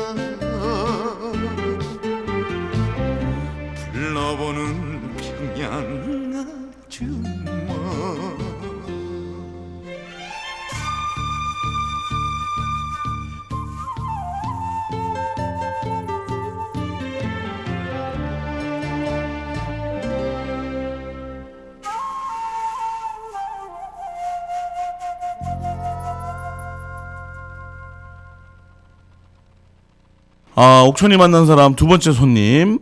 옥천이 만난 사람 두 번째 손님,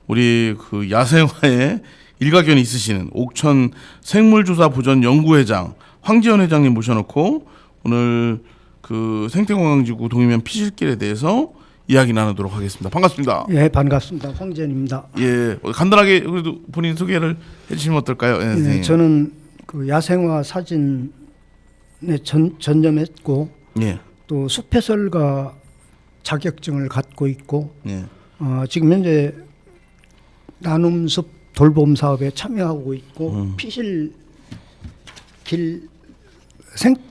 우리 그 야생화에 일가견이 있으시는 옥천 생물조사보전연구회장 황지연 회장님 모셔놓고 오늘 그 생태관광지구 동해면 피실길에 대해서 이야기 나누도록 하겠습니다. 반갑습니다. 예, 반갑습니다. 황지연입니다. 예, 간단하게 그래도 본인 소개를 해주시면 어떨까요? 예, 네, 저는 그 야생화 사진에 전념했고 예, 또 숲해설가 자격증을 갖고 있고 예, 지금 현재 나눔숲 돌봄 사업에 참여하고 있고 피실길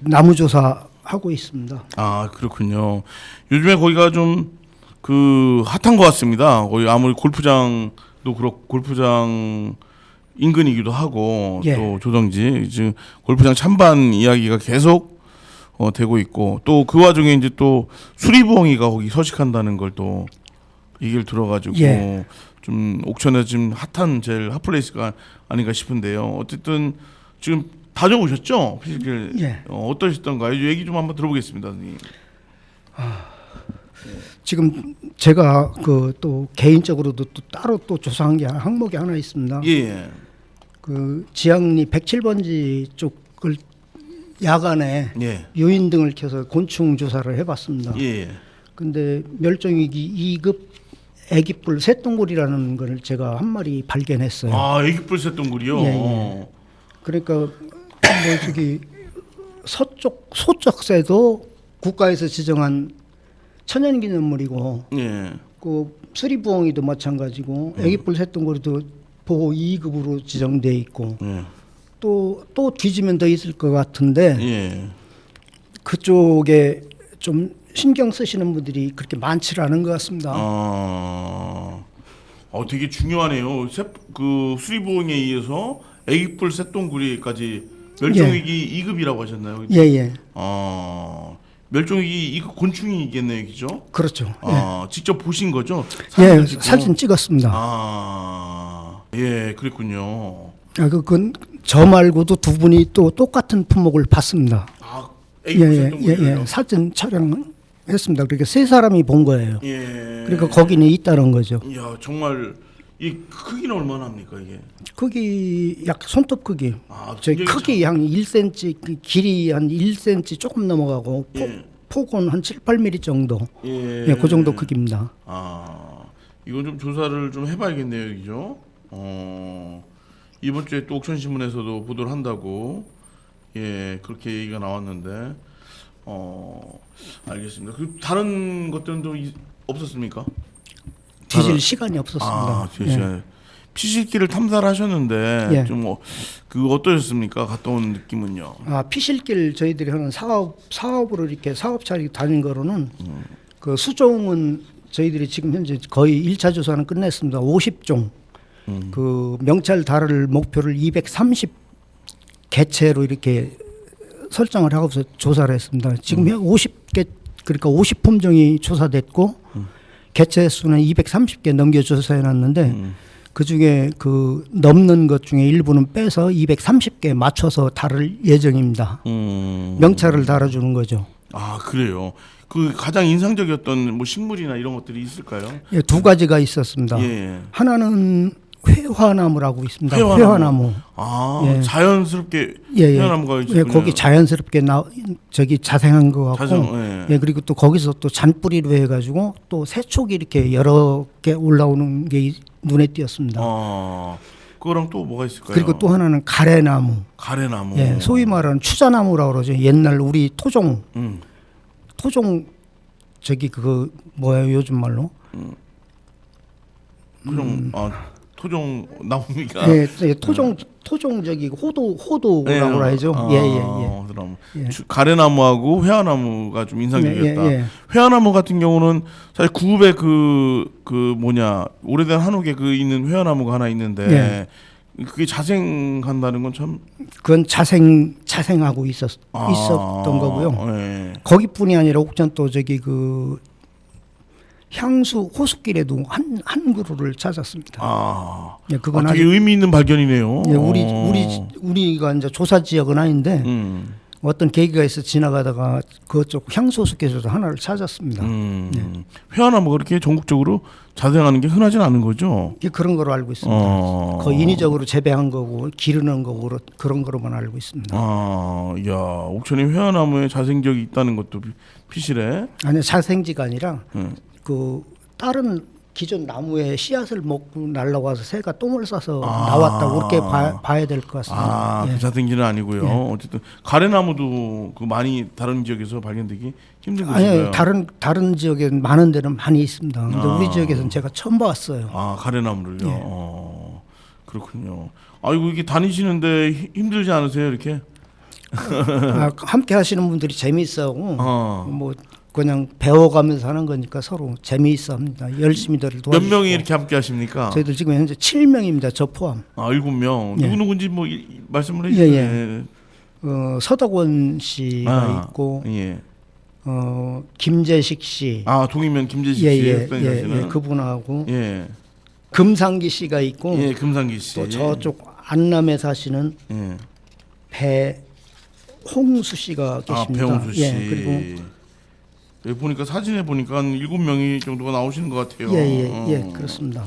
나무 조사 하고 있습니다. 아 그렇군요. 요즘에 거기가 좀 그 핫한 것 같습니다. 거기 아무리 골프장도 그렇고 골프장 인근이기도 하고 예. 또 조성지 지금 골프장 찬반 이야기가 계속 되고 있고 또 그 와중에 이제 또 수리부엉이가 거기 서식한다는 걸 또 얘기를 들어가지고 예. 좀 옥천에 지금 핫한 제일 핫플레이스가 아닌가 싶은데요. 어쨌든 지금 다녀오셨죠? 피실길 예. 어떠셨던가요? 얘기 좀 한번 들어보겠습니다, 선생님. 지금 제가 그 또 개인적으로도 또 따로 또 조사한 게 항목이 하나 있습니다. 예. 그 지향리 107번지 쪽을 야간에 예. 유인 등을 켜서 곤충 조사를 해봤습니다. 예. 근데 멸종위기 2급 애기뿔 새똥굴이라는 걸 제가 한 마리 발견했어요. 아, 애기뿔 새똥굴이요. 예, 예. 그러니까 뭐 저기 소쩍새도 국가에서 지정한 천연기념물이고 예. 그 수리부엉이도 마찬가지고 애기뿔 새똥굴이도 보호 2급으로 지정돼 있고 예. 또 뒤지면 더 있을 것 같은데 예. 그쪽에 좀 신경 쓰시는 분들이 그렇게 많지 않은 것 같습니다. 되게 중요하네요. 그 수리보험에 의해서 애기뿔 새똥구리까지 멸종위기 2급이라고 하셨나요? 예예. 멸종위기 2급 곤충이겠네요, 그죠? 그렇죠. 직접 보신 거죠? 예, 찍고? 사진 찍었습니다. 예, 그랬군요. 그건 저 말고도 두 분이 또 똑같은 품목을 봤습니다. 애기뿔 새똥구리요? 예, 사진 촬영했습니다. 그러니까 세 사람이 본 거예요. 예. 그러니까 거기는 있다는 거죠. 이야, 정말 이 크기는 얼마나 합니까 이게? 크기 약 손톱 크기. 저희 굉장히 크기 한 1cm, 그 길이 한 1cm 조금 넘어가고 예. 폭은 한 7, 8mm 정도. 예. 예, 그 정도 크기입니다. 이건 좀 조사를 좀 해봐야겠네요, 그죠? 이번 주에 또 옥천 신문에서도 보도를 한다고 그렇게 얘기가 나왔는데 알겠습니다. 그 다른 것들은 또 없었습니까? 뒤질 시간이 없었습니다. 뒤질 피실길을 탐사를 하셨는데 예. 좀 그 어떠셨습니까? 갔다 온 느낌은요? 피실길 저희들이 하는 사업으로 이렇게 사업차리 다닌 거로는 그 수종은 저희들이 지금 현재 거의 1차 조사는 끝냈습니다. 50종. 그 명찰 달을 목표를 230 개체로 이렇게 설정을 하고서 조사를 했습니다. 지금 50개 그러니까 50품종이 조사됐고 개체 수는 230개 넘겨 조사해 놨는데 그 중에 그 넘는 것 중에 일부는 빼서 230개 맞춰서 다룰 예정입니다. 명찰을 달아주는 거죠. 그래요. 그 가장 인상적이었던 뭐 식물이나 이런 것들이 있을까요? 예, 두 가지가 있었습니다. 예. 하나는 회화나무라고 있습니다. 회화나무. 예. 자연스럽게 예, 회화나무가 예, 있군요. 거기 자연스럽게 자생한 것 같고, 예, 그리고 또 거기서 또 잔뿌리로 해가지고 또 새촉이 이렇게 여러 개 올라오는 게 눈에 띄었습니다. 그거랑 또 뭐가 있을까요? 그리고 또 하나는 가래나무. 가래나무. 예, 소위 말하는 추자나무라고 그러죠. 옛날 우리 토종 저기 그거 뭐야 요즘 말로? 토종 나무니까. 예, 토종 저기 호도라고 하죠. 그럼 가래나무하고 회화나무가 좀 인상적이었다. 예. 회화나무 같은 경우는 사실 구읍에 그 뭐냐 오래된 한옥에 그 있는 회화나무가 하나 있는데 그게 자생한다는 건 참. 그건 자생하고 있었던 거고요. 예. 거기뿐이 아니라 옥천 또 저기 그 향수 호수길에도 한 그루를 찾았습니다. 예, 그건 되게 의미 있는 발견이네요. 예, 우리가 이제 조사 지역은 아닌데 어떤 계기가 있어 지나가다가 그쪽 향소숙에서도 하나를 찾았습니다. 회화나무가 그렇게 전국적으로 자생하는 게 흔하진 않은 거죠. 이게 그런 거로 알고 있습니다. 거의 인위적으로 재배한 거고 기르는 거고 그런 거로만 알고 있습니다. 야, 옥천에 회화나무에 자생력이 있다는 것도 피실해. 아니 자생지가 아니라 그 다른 기존 나무의 씨앗을 먹고 날라와서 새가 똥을 싸서 나왔다고 그렇게 봐야 될 것 같습니다. 그 자생지는 아니고요. 어쨌든 가래나무도 그 많이 다른 지역에서 발견되기 힘든 아니요, 것인가요? 다른 지역에 많은 데는 많이 있습니다. 근데 우리 지역에서는 제가 처음 봤어요. 가래나무를요. 그렇군요. 아이고 이게 다니시는데 힘들지 않으세요, 이렇게? 함께 하시는 분들이 재미있어하고 뭐 그냥 배워가면서 하는 거니까 서로 재미있어합니다. 열심히들 도와주시고. 몇 명이 이렇게 함께 하십니까? 저희들 지금 현재 7명입니다. 저 포함. 7명. 예. 누구누군지 뭐 말씀을 해주세요. 예. 서덕원 씨가 있고 예. 김재식 씨. 동이면 김재식 씨. 예, 그분하고 예. 금상기 씨가 있고 예, 금상기 씨. 또 저쪽 안남에 사시는 배홍수 씨가 계십니다. 배홍수 씨. 예, 그리고 여기 보니까 사진에 보니까 한 7명이 정도가 나오시는 것 같아요. 예, 그렇습니다.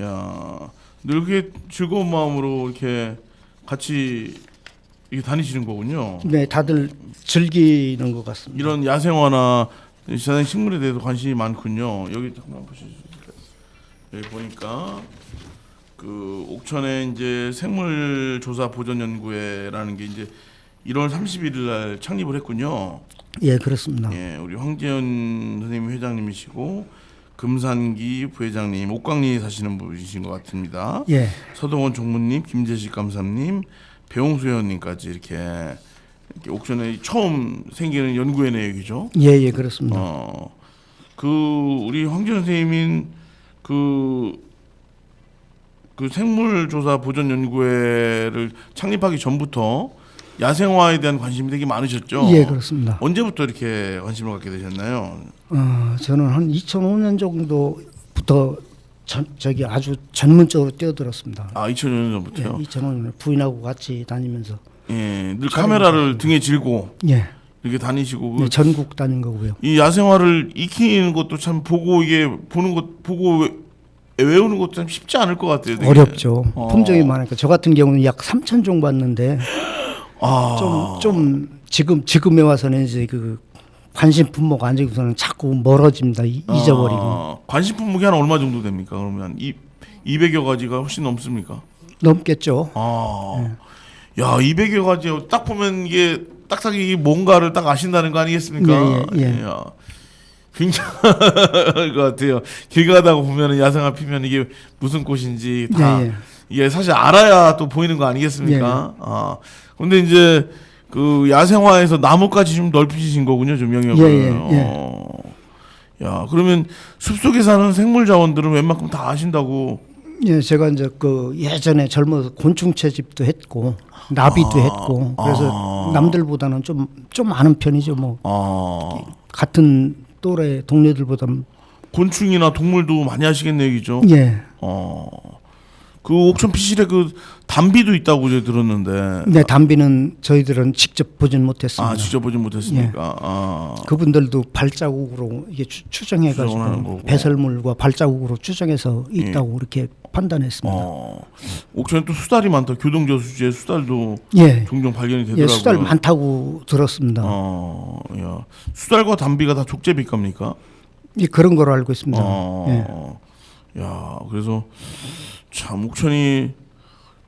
야, 늘 이렇게 즐거운 마음으로 이렇게 같이 이렇게 다니시는 거군요. 네, 다들 즐기는 것 같습니다. 이런 야생화나 자생 식물에 대해서 관심이 많군요. 여기 잠깐 보시죠. 여기 보니까 그 옥천에 이제 생물조사보전연구회라는 게 이제 1월 31일 날 창립을 했군요. 예, 그렇습니다. 예, 우리 황재현 선생님 회장님이시고 금산기 부회장님, 옥광리에 사시는 분이신 것 같습니다. 예. 서동원 종무님, 김재식 감사님, 배홍수 회원님까지 이렇게 옥천에 처음 생기는 연구회네 여기죠. 예, 그렇습니다. 그 우리 황재현 선생님인 그 생물조사보전연구회를 창립하기 전부터 야생화에 대한 관심이 되게 많으셨죠? 예, 그렇습니다. 언제부터 이렇게 관심을 갖게 되셨나요? 저는 한 2005년 정도부터 저기 아주 전문적으로 뛰어들었습니다. 2005년 전부터요? 예, 2005년에 부인하고 같이 다니면서. 예, 늘 카메라를 등에 질고 예. 이렇게 다니시고 네, 전국 다닌 거고요. 이 야생화를 익히는 것도 참 보고 이게 보는 것 보고 외우는 것도 참 쉽지 않을 것 같아요. 되게. 어렵죠. 품종이 많으니까 저 같은 경우는 약 3,000종 봤는데 좀 지금에 와서는 이제 그 관심 품목 아니고서는 자꾸 멀어집니다. 잊어버리고. 관심 품목이 한 얼마 정도 됩니까? 그러면 200여 가지가 훨씬 넘습니까? 넘겠죠. 야, 200여 가지 딱 보면 이게 딱딱이 뭔가를 딱 아신다는 거 아니겠습니까? 예. 야, 굉장할 것 같아요. 길 가다가 보면 야생화 피면 이게 무슨 꽃인지 다 이게 사실 알아야 또 보이는 거 아니겠습니까? 근데 이제 그 야생화에서 나무까지 좀 넓히신 거군요, 좀 영역을. 야, 그러면 숲속에 사는 생물 자원들은 웬만큼 다 아신다고. 예, 제가 이제 그 예전에 젊어서 곤충 채집도 했고 나비도 했고 그래서 남들보다는 좀 아는 편이죠. 뭐 같은 또래 동료들보다. 곤충이나 동물도 많이 하시겠네요, 얘기죠. 예. 그 옥천 피실에 그 담비도 있다고 제가 들었는데. 네, 담비는 저희들은 직접 보진 못했습니다. 직접 보진 못했습니까? 그분들도 발자국으로 이게 추정해가지고 배설물과 발자국으로 추정해서 있다고 이렇게 판단했습니다. 옥천에 또 수달이 많다. 교동저수지에 수달도 종종 발견이 되더라고요. 예, 수달 많다고 들었습니다. 야, 수달과 담비가 다 족제비감입니까? 예, 그런 거로 알고 있습니다. 야, 그래서 참 옥천이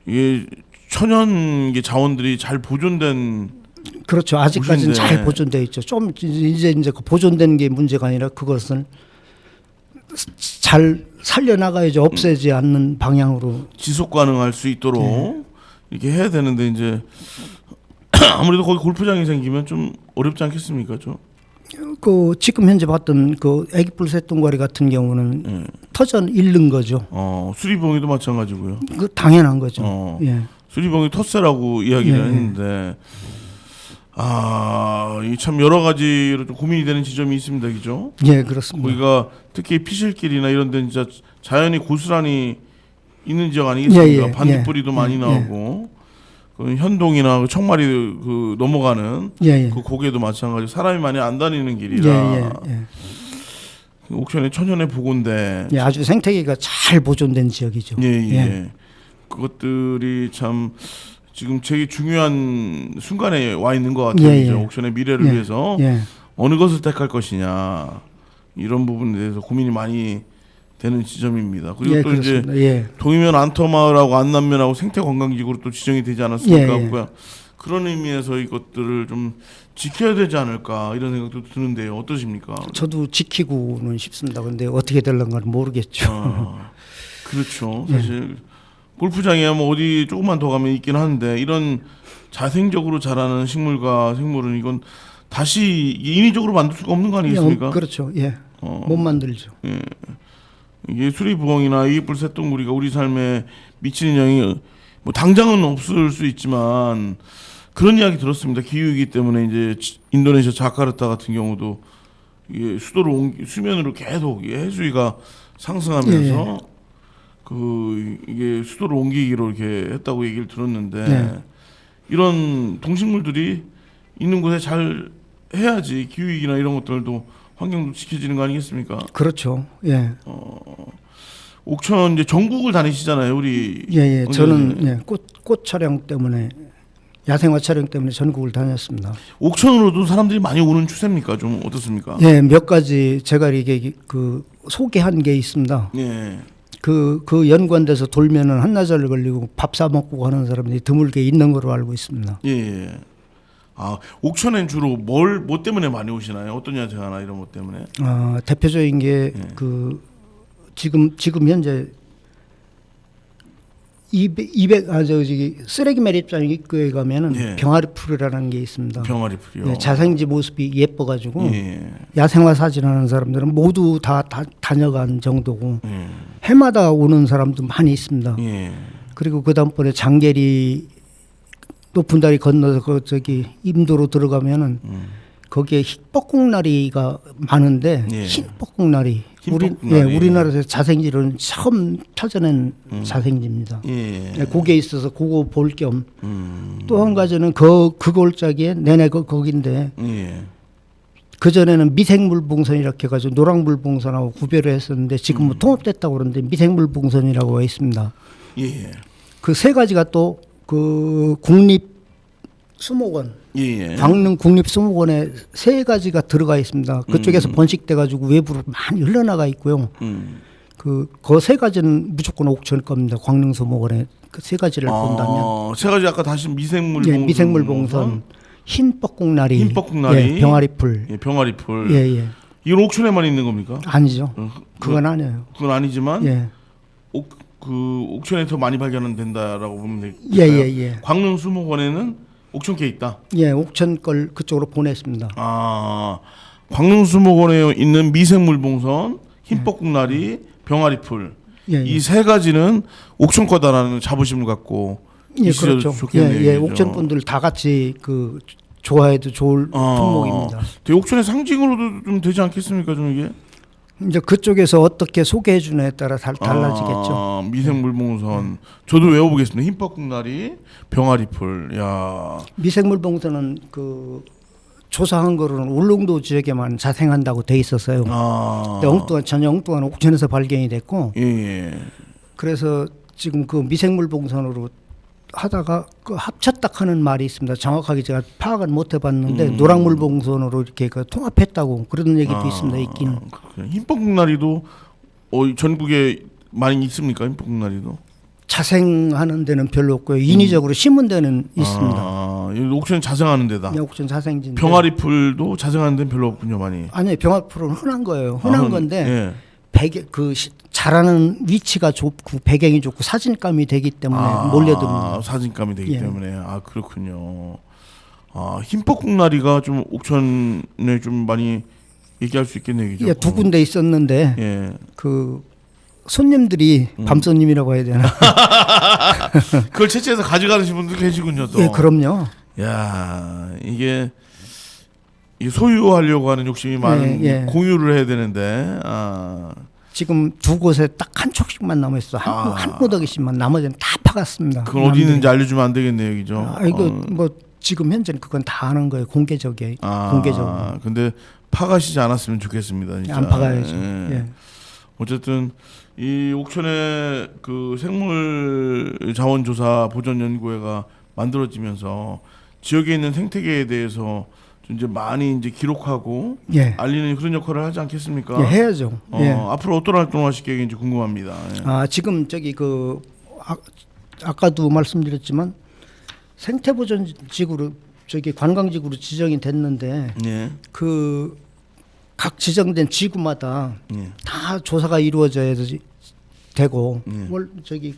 이게 천연 자원들이 잘 보존된. 그렇죠. 아직까지는 곳인데. 잘 보존돼 있죠. 좀 이제 그 보존된 게 문제가 아니라 그것을 잘 살려나가야죠. 없애지 않는 방향으로 지속 가능할 수 있도록 이렇게 해야 되는데 이제 아무래도 거기 골프장이 생기면 좀 어렵지 않겠습니까, 좀? 그 지금 현재 봤던 그 애기뿔 새똥가리 같은 경우는 터전 잃는 거죠. 수리봉이도 마찬가지고요. 그 당연한 거죠. 예. 수리봉이 텃새라고 이야기를 했는데 이 참 여러 가지로 좀 고민이 되는 지점이 있습니다, 그죠? 예, 그렇습니다. 거기가 특히 피실길이나 이런 데는 진짜 자연이 고스란히 있는 지역 아니겠습니까? 반딧불이도 많이 나오고 그 현동이나 그 청마리 그 넘어가는 예. 그 고개도 마찬가지로 사람이 많이 안 다니는 길이라 예. 옥천의 천연의 보고인데 예, 아주 생태계가 잘 보존된 지역이죠. 예. 그것들이 참 지금 되게 중요한 순간에 와 있는 것 같아요. 예. 이제 옥천의 미래를 예. 위해서 예. 어느 것을 택할 것이냐 이런 부분에 대해서 고민이 많이 되는 지점입니다. 그리고 예, 또 그렇습니다. 이제 예. 동이면 안터마을하고 안남면하고 생태관광지구로 또 지정이 되지 않았습니까? 예. 그런 의미에서 이것들을 좀 지켜야 되지 않을까 이런 생각도 드는데요. 어떠십니까? 저도 지키고는 싶습니다. 근데 어떻게 될런가는 모르겠죠. 그렇죠. 사실 골프장이야 뭐 어디 조금만 더 가면 있긴 한데 이런 자생적으로 자라는 식물과 생물은 이건 다시 인위적으로 만들 수가 없는 거 아니겠습니까? 그렇죠. 예. 못 만들죠. 예. 이게 수리부엉이나 이불 새똥구리가 우리 삶에 미치는 영향이 뭐 당장은 없을 수 있지만 그런 이야기 들었습니다. 기후이기 때문에 이제 인도네시아 자카르타 같은 경우도 이게 수면으로 계속 해수위가 상승하면서 그 이게 수도를 옮기기로 이렇게 했다고 얘기를 들었는데 이런 동식물들이 있는 곳에 잘 해야지 기후위기나 이런 것들도 환경도 지켜지는 거 아니겠습니까? 그렇죠. 예. 옥천 이제 전국을 다니시잖아요, 우리. 예. 저는 꽃 촬영 때문에 야생화 촬영 때문에 전국을 다녔습니다. 옥천으로도 사람들이 많이 오는 추세입니까? 좀 어떻습니까? 예, 몇 가지 제가 이게 그 소개한 게 있습니다. 예. 그 연관돼서 돌면은 한나절 걸리고 밥 사 먹고 하는 사람들이 드물게 있는 걸로 알고 있습니다. 예. 아, 옥천엔 주로 뭐 때문에 많이 오시나요? 어떤 야생화나 이런 것 때문에? 대표적인 게 그 지금 현재 200 쓰레기 매립장 입구에 가면은 병아리풀이라는 게 있습니다. 병아리풀이요. 예, 자생지 모습이 예뻐가지고 야생화 사진하는 사람들은 모두 다 다녀간 정도고 해마다 오는 사람도 많이 있습니다. 그리고 그 다음번에 장계리 높은 다리 건너서 임도로 들어가면은 거기에 흰뻐꾹나리가 많은데 흰뻐꾹나리 우리나라에서 자생지로는 처음 찾아낸 자생지입니다. 거기에 있어서 그거 볼 겸 또 한 가지는 그 골짜기에 내내 거긴데 그 전에는 미생물봉선 이렇게 해가지고 노랑물봉선하고 구별을 했었는데 지금 뭐 통합됐다고 그러는데 미생물봉선이라고 와 있습니다. 그 세 가지가 또 그 국립수목원 광릉 국립수목원에 세 가지가 들어가 있습니다. 그쪽에서 번식돼 가지고 외부로 많이 흘러나가 있고요. 그 세 가지는 무조건 옥천 겁니다. 광릉 수목원에 그 세 가지를 본다면 세 가지 아까 다시 미생물봉선, 미생물봉선, 흰뻐꾹나리, 병아리풀, 병아리풀. 이건 옥천에만 있는 겁니까? 아니죠. 그건 아니에요. 그건 아니지만 그 옥천에 더 많이 발견된다라고 보면 될까요? 광릉 수목원에는 옥천께 있다. 옥천 걸 그쪽으로 보냈습니다. 광릉 수목원에 있는 미생물봉선, 흰뻐꾹나리, 병아리풀 이 세 가지는 옥천 거다라는 자부심을 갖고 그렇죠. 좋겠네요. 옥천 분들 다 같이 그 좋아해도 좋을 품목입니다. 옥천의 상징으로도 좀 되지 않겠습니까, 좀 이게? 이제 그쪽에서 어떻게 소개해 주느냐에 따라 달라지겠죠. 미생물봉선 저도 외워보겠습니다. 흰뻐꾹나리, 병아리풀. 미생물봉선은 그 조사한 거로는 울릉도 지역에만 자생한다고 돼 있었어요. 근데 전혀 엉뚱한 옥천에서 발견이 됐고, 그래서 지금 그 미생물봉선으로 하다가 그 합쳤다 하는 말이 있습니다. 정확하게 제가 파악은 못 해봤는데 노랑물봉선으로 이렇게 그 통합했다고 그런 얘기도 있습니다. 있기는. 흰뻐꾹나리도 전국에 많이 있습니까? 흰뻐꾹나리도 자생하는 데는 별로 없고요. 인위적으로 심은 데는 있습니다. 옥천 자생하는 데다. 옥천 자생지인데. 병아리풀도 자생하는 데는 별로 없군요, 많이. 아니요, 병아리풀은 흔한 거예요. 흔한 건데 자라는 위치가 좁고 배경이 좋고 사진감이 되기 때문에 몰려듭니다. 사진감이 되기 때문에 그렇군요. 흰뻐꾹나리가 좀 옥천에 좀 많이 얘기할 수 있겠네요, 그죠? 두 군데 있었는데 그 손님들이 밤손님이라고 해야 되나? 그걸 채취해서 가져가시는 분들 계시군요, 또. 그럼요. 이게 소유하려고 하는 욕심이 많은 공유를 해야 되는데 지금 두 곳에 딱 한 촉씩만 남아 있어. 한 무더기씩만 나머지는 다 파갔습니다. 그건 어디 있는지 알려주면 안 되겠네요, 여기죠. 이거 뭐 지금 현재는 그건 다 아는 거예요. 공개적이에요. 공개적으로. 근데 파가시지 않았으면 좋겠습니다. 진짜. 안 파가야죠. 예. 예. 어쨌든 이 옥천의 그 생물 자원 조사 보존 연구회가 만들어지면서 지역에 있는 생태계에 대해서 좀 이제 많이 이제 기록하고 예. 알리는 그런 역할을 하지 않겠습니까? 예, 해야죠. 예. 앞으로 어떤 활동을 하실 계획인지 궁금합니다. 예. 지금 저기 그 아까도 말씀드렸지만 생태보존지구로 저기 관광지구로 지정이 됐는데 예. 그 각 지정된 지구마다 예. 다 조사가 이루어져야 되고 예. 저기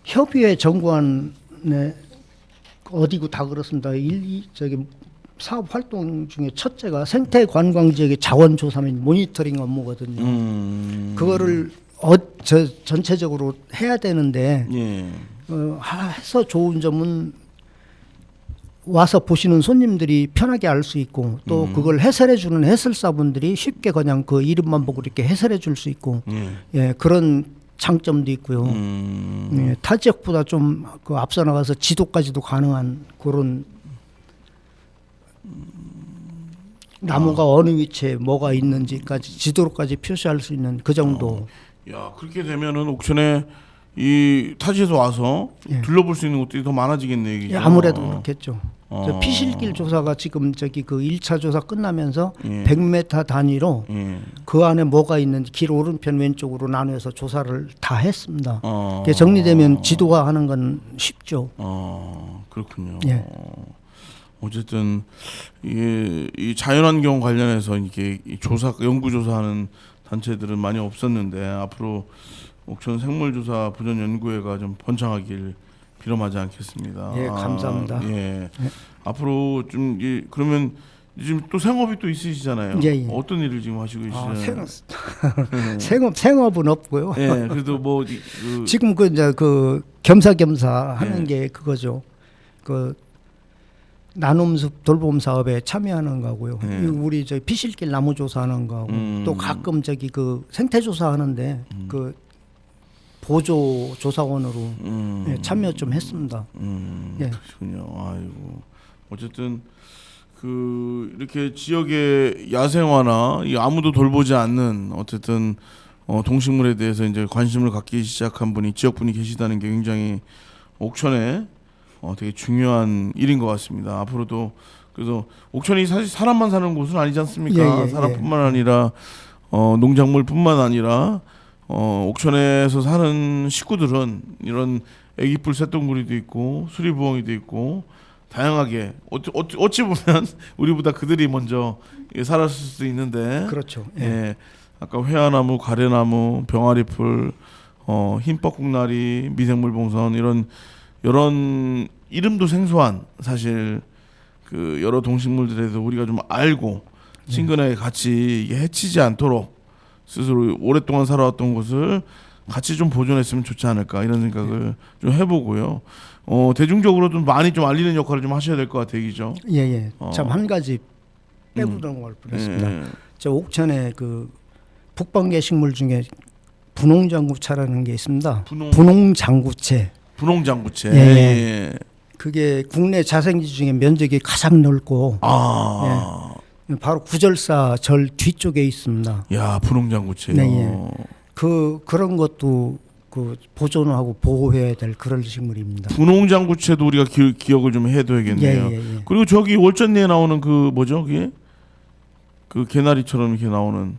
협의회 정관에 어디고 다 그렇습니다. 저기 사업 활동 중에 첫째가 생태 관광 지역의 자원 조사 및 모니터링 업무거든요. 그거를 전체적으로 해야 되는데 예. 해서 좋은 점은 와서 보시는 손님들이 편하게 알 수 있고 또 그걸 해설해 주는 해설사분들이 쉽게 그냥 그 이름만 보고 이렇게 해설해 줄 수 있고 예, 그런 장점도 있고요. 예, 타 지역보다 좀 그 앞서 나가서 지도까지도 가능한 그런 나무가 어느 위치에 뭐가 있는지까지 지도로까지 표시할 수 있는 그 정도. 야, 그렇게 되면은 옥천에 이 타지에서 와서 예. 둘러볼 수 있는 곳들이 더 많아지겠네요. 이게. 예, 아무래도 그렇겠죠. 저 피실길 조사가 지금 저기 그 1차 조사 끝나면서 예. 100m 단위로 예. 그 안에 뭐가 있는지 길 오른편 왼쪽으로 나누어서 조사를 다 했습니다. 어. 그게 정리되면 지도화하는 건 쉽죠. 그렇군요. 예. 어쨌든 이 자연환경 관련해서 이렇게 이 연구 조사하는 단체들은 많이 없었는데 앞으로 옥천 생물조사 보존연구회가 좀 번창하길 빌어마지 않겠습니다. 예, 감사합니다. 예. 앞으로 좀 그러면 지금 또 생업이 또 있으시잖아요. 예, 예. 어떤 일을 지금 하시고 계시나요? 생업은 없고요. 예, 그래도 뭐 지금 이제 겸사겸사 하는 예. 게 그거죠. 그 나눔숲 돌봄 사업에 참여하는 거고요. 예. 우리 저 피실길 나무 조사하는 거하고 또 가끔 저기 그 생태 조사하는데 그 보조 조사원으로 예, 참여 좀 했습니다. 예. 그렇군요. 아이고. 어쨌든 이렇게 지역의 야생화나 이 아무도 돌보지 않는 어쨌든 동식물에 대해서 이제 관심을 갖기 시작한 지역 분이 계시다는 게 굉장히 옥천에 되게 중요한 일인 것 같습니다. 앞으로도 그래서 옥천이 사실 사람만 사는 곳은 아니지 않습니까? 예, 예, 사람뿐만 아니라 농작물뿐만 아니라 옥천에서 사는 식구들은 이런 애기뿔 새똥구리도 있고 수리부엉이도 있고 다양하게 어찌 보면 우리보다 그들이 먼저 살았을 수도 있는데 그렇죠. 예. 예, 아까 회화나무, 가래나무, 병아리풀, 흰뻐국나리, 미생물봉선 이런 이름도 생소한 사실 그 여러 동식물들에 대해서 우리가 좀 알고 친근하게 같이 이게 해치지 않도록 스스로 오랫동안 살아왔던 곳을 같이 좀 보존했으면 좋지 않을까 이런 생각을 좀 해보고요. 대중적으로 좀 많이 좀 알리는 역할을 좀 하셔야 될 것 같아요, 이죠? 예. 참 한 가지 빼고 넘어갈 뻔했습니다. 예. 저 옥천에 그 북방계 식물 중에 분홍장구차라는 게 있습니다. 분홍장구채. 분홍장구채. 예, 예. 그게 국내 자생지 중에 면적이 가장 넓고 예. 바로 구절사 절 뒤쪽에 있습니다. 야, 분홍장구채요. 네, 예. 그런 것도 그 보존하고 보호해야 될 그런 식물입니다. 분홍장구채도 우리가 기억을 좀 해둬야겠네요. 예. 그리고 저기 월전리에 나오는 그 뭐죠, 그게? 그 개나리처럼 이렇게 나오는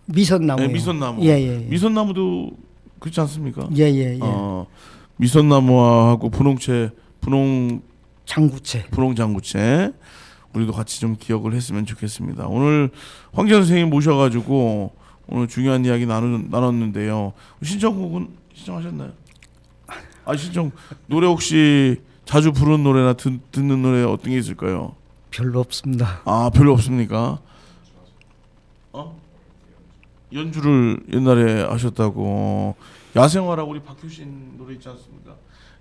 미선나무. 네, 미선나무. 예. 미선나무도 그렇지 않습니까? 예. 미선나무하고 분홍장구채 우리도 같이 좀 기억을 했으면 좋겠습니다. 오늘 황재 선생님 모셔가지고 오늘 중요한 이야기 나눴는데요. 신청곡은 신청하셨나요? 노래 혹시 자주 부르는 노래나 듣는 노래 어떤 게 있을까요? 별로 없습니다. 별로 없습니까? 연주를 옛날에 하셨다고. 야생화라고 우리 박효신 노래 있지 않습니까?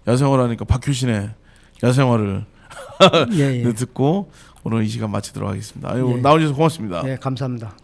야생화라니까 박효신의 야생화를 예. 듣고 오늘 이 시간 마치도록 하겠습니다. 예. 나와주셔서 고맙습니다. 네, 감사합니다.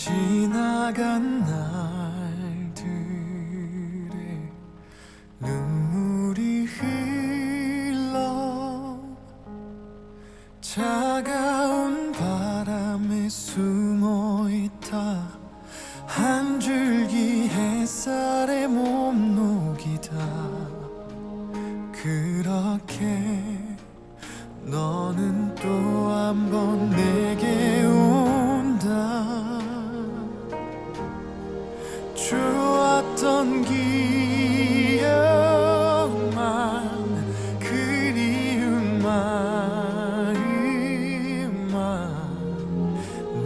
지나간 날들에 눈물이 흘러 차가운 바람에 숨어있다 한 줄기 햇살에 몸 녹이다 그렇게 너는 또 한 번 내게 온다 좋았던 기억만 그리운 마음만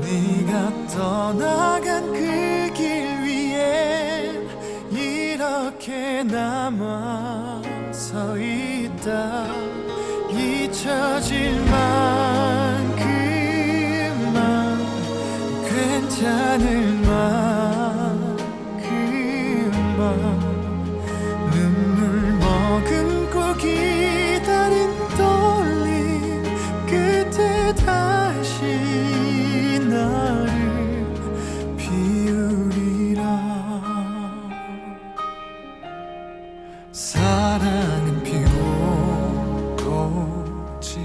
네가 떠나간 그 길 위에 이렇게 남아 서 있다 잊혀질 만큼만 괜찮을 만큼만 눈물 머금고 기다린 떨림 끝에 다시 나를 비우리라 사랑은 피고 꽃은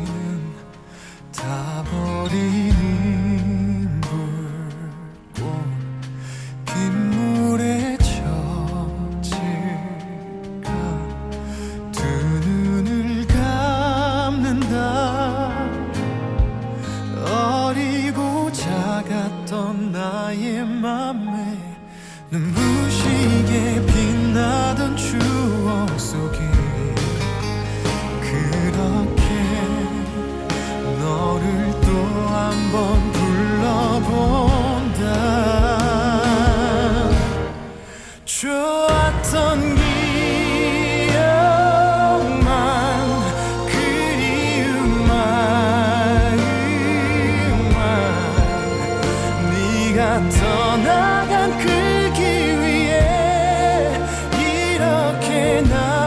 다 버리는 불꽃 빗물에 젖을까 두 눈을 감는다 어리고 작았던 나의 맘에 눈부시게 빛나던 추억 속에 그렇게 너를 또 한 번 불러본다 좋았던 기억만 그리운 마음만 네가 떠나간 그 길 위에 이렇게 나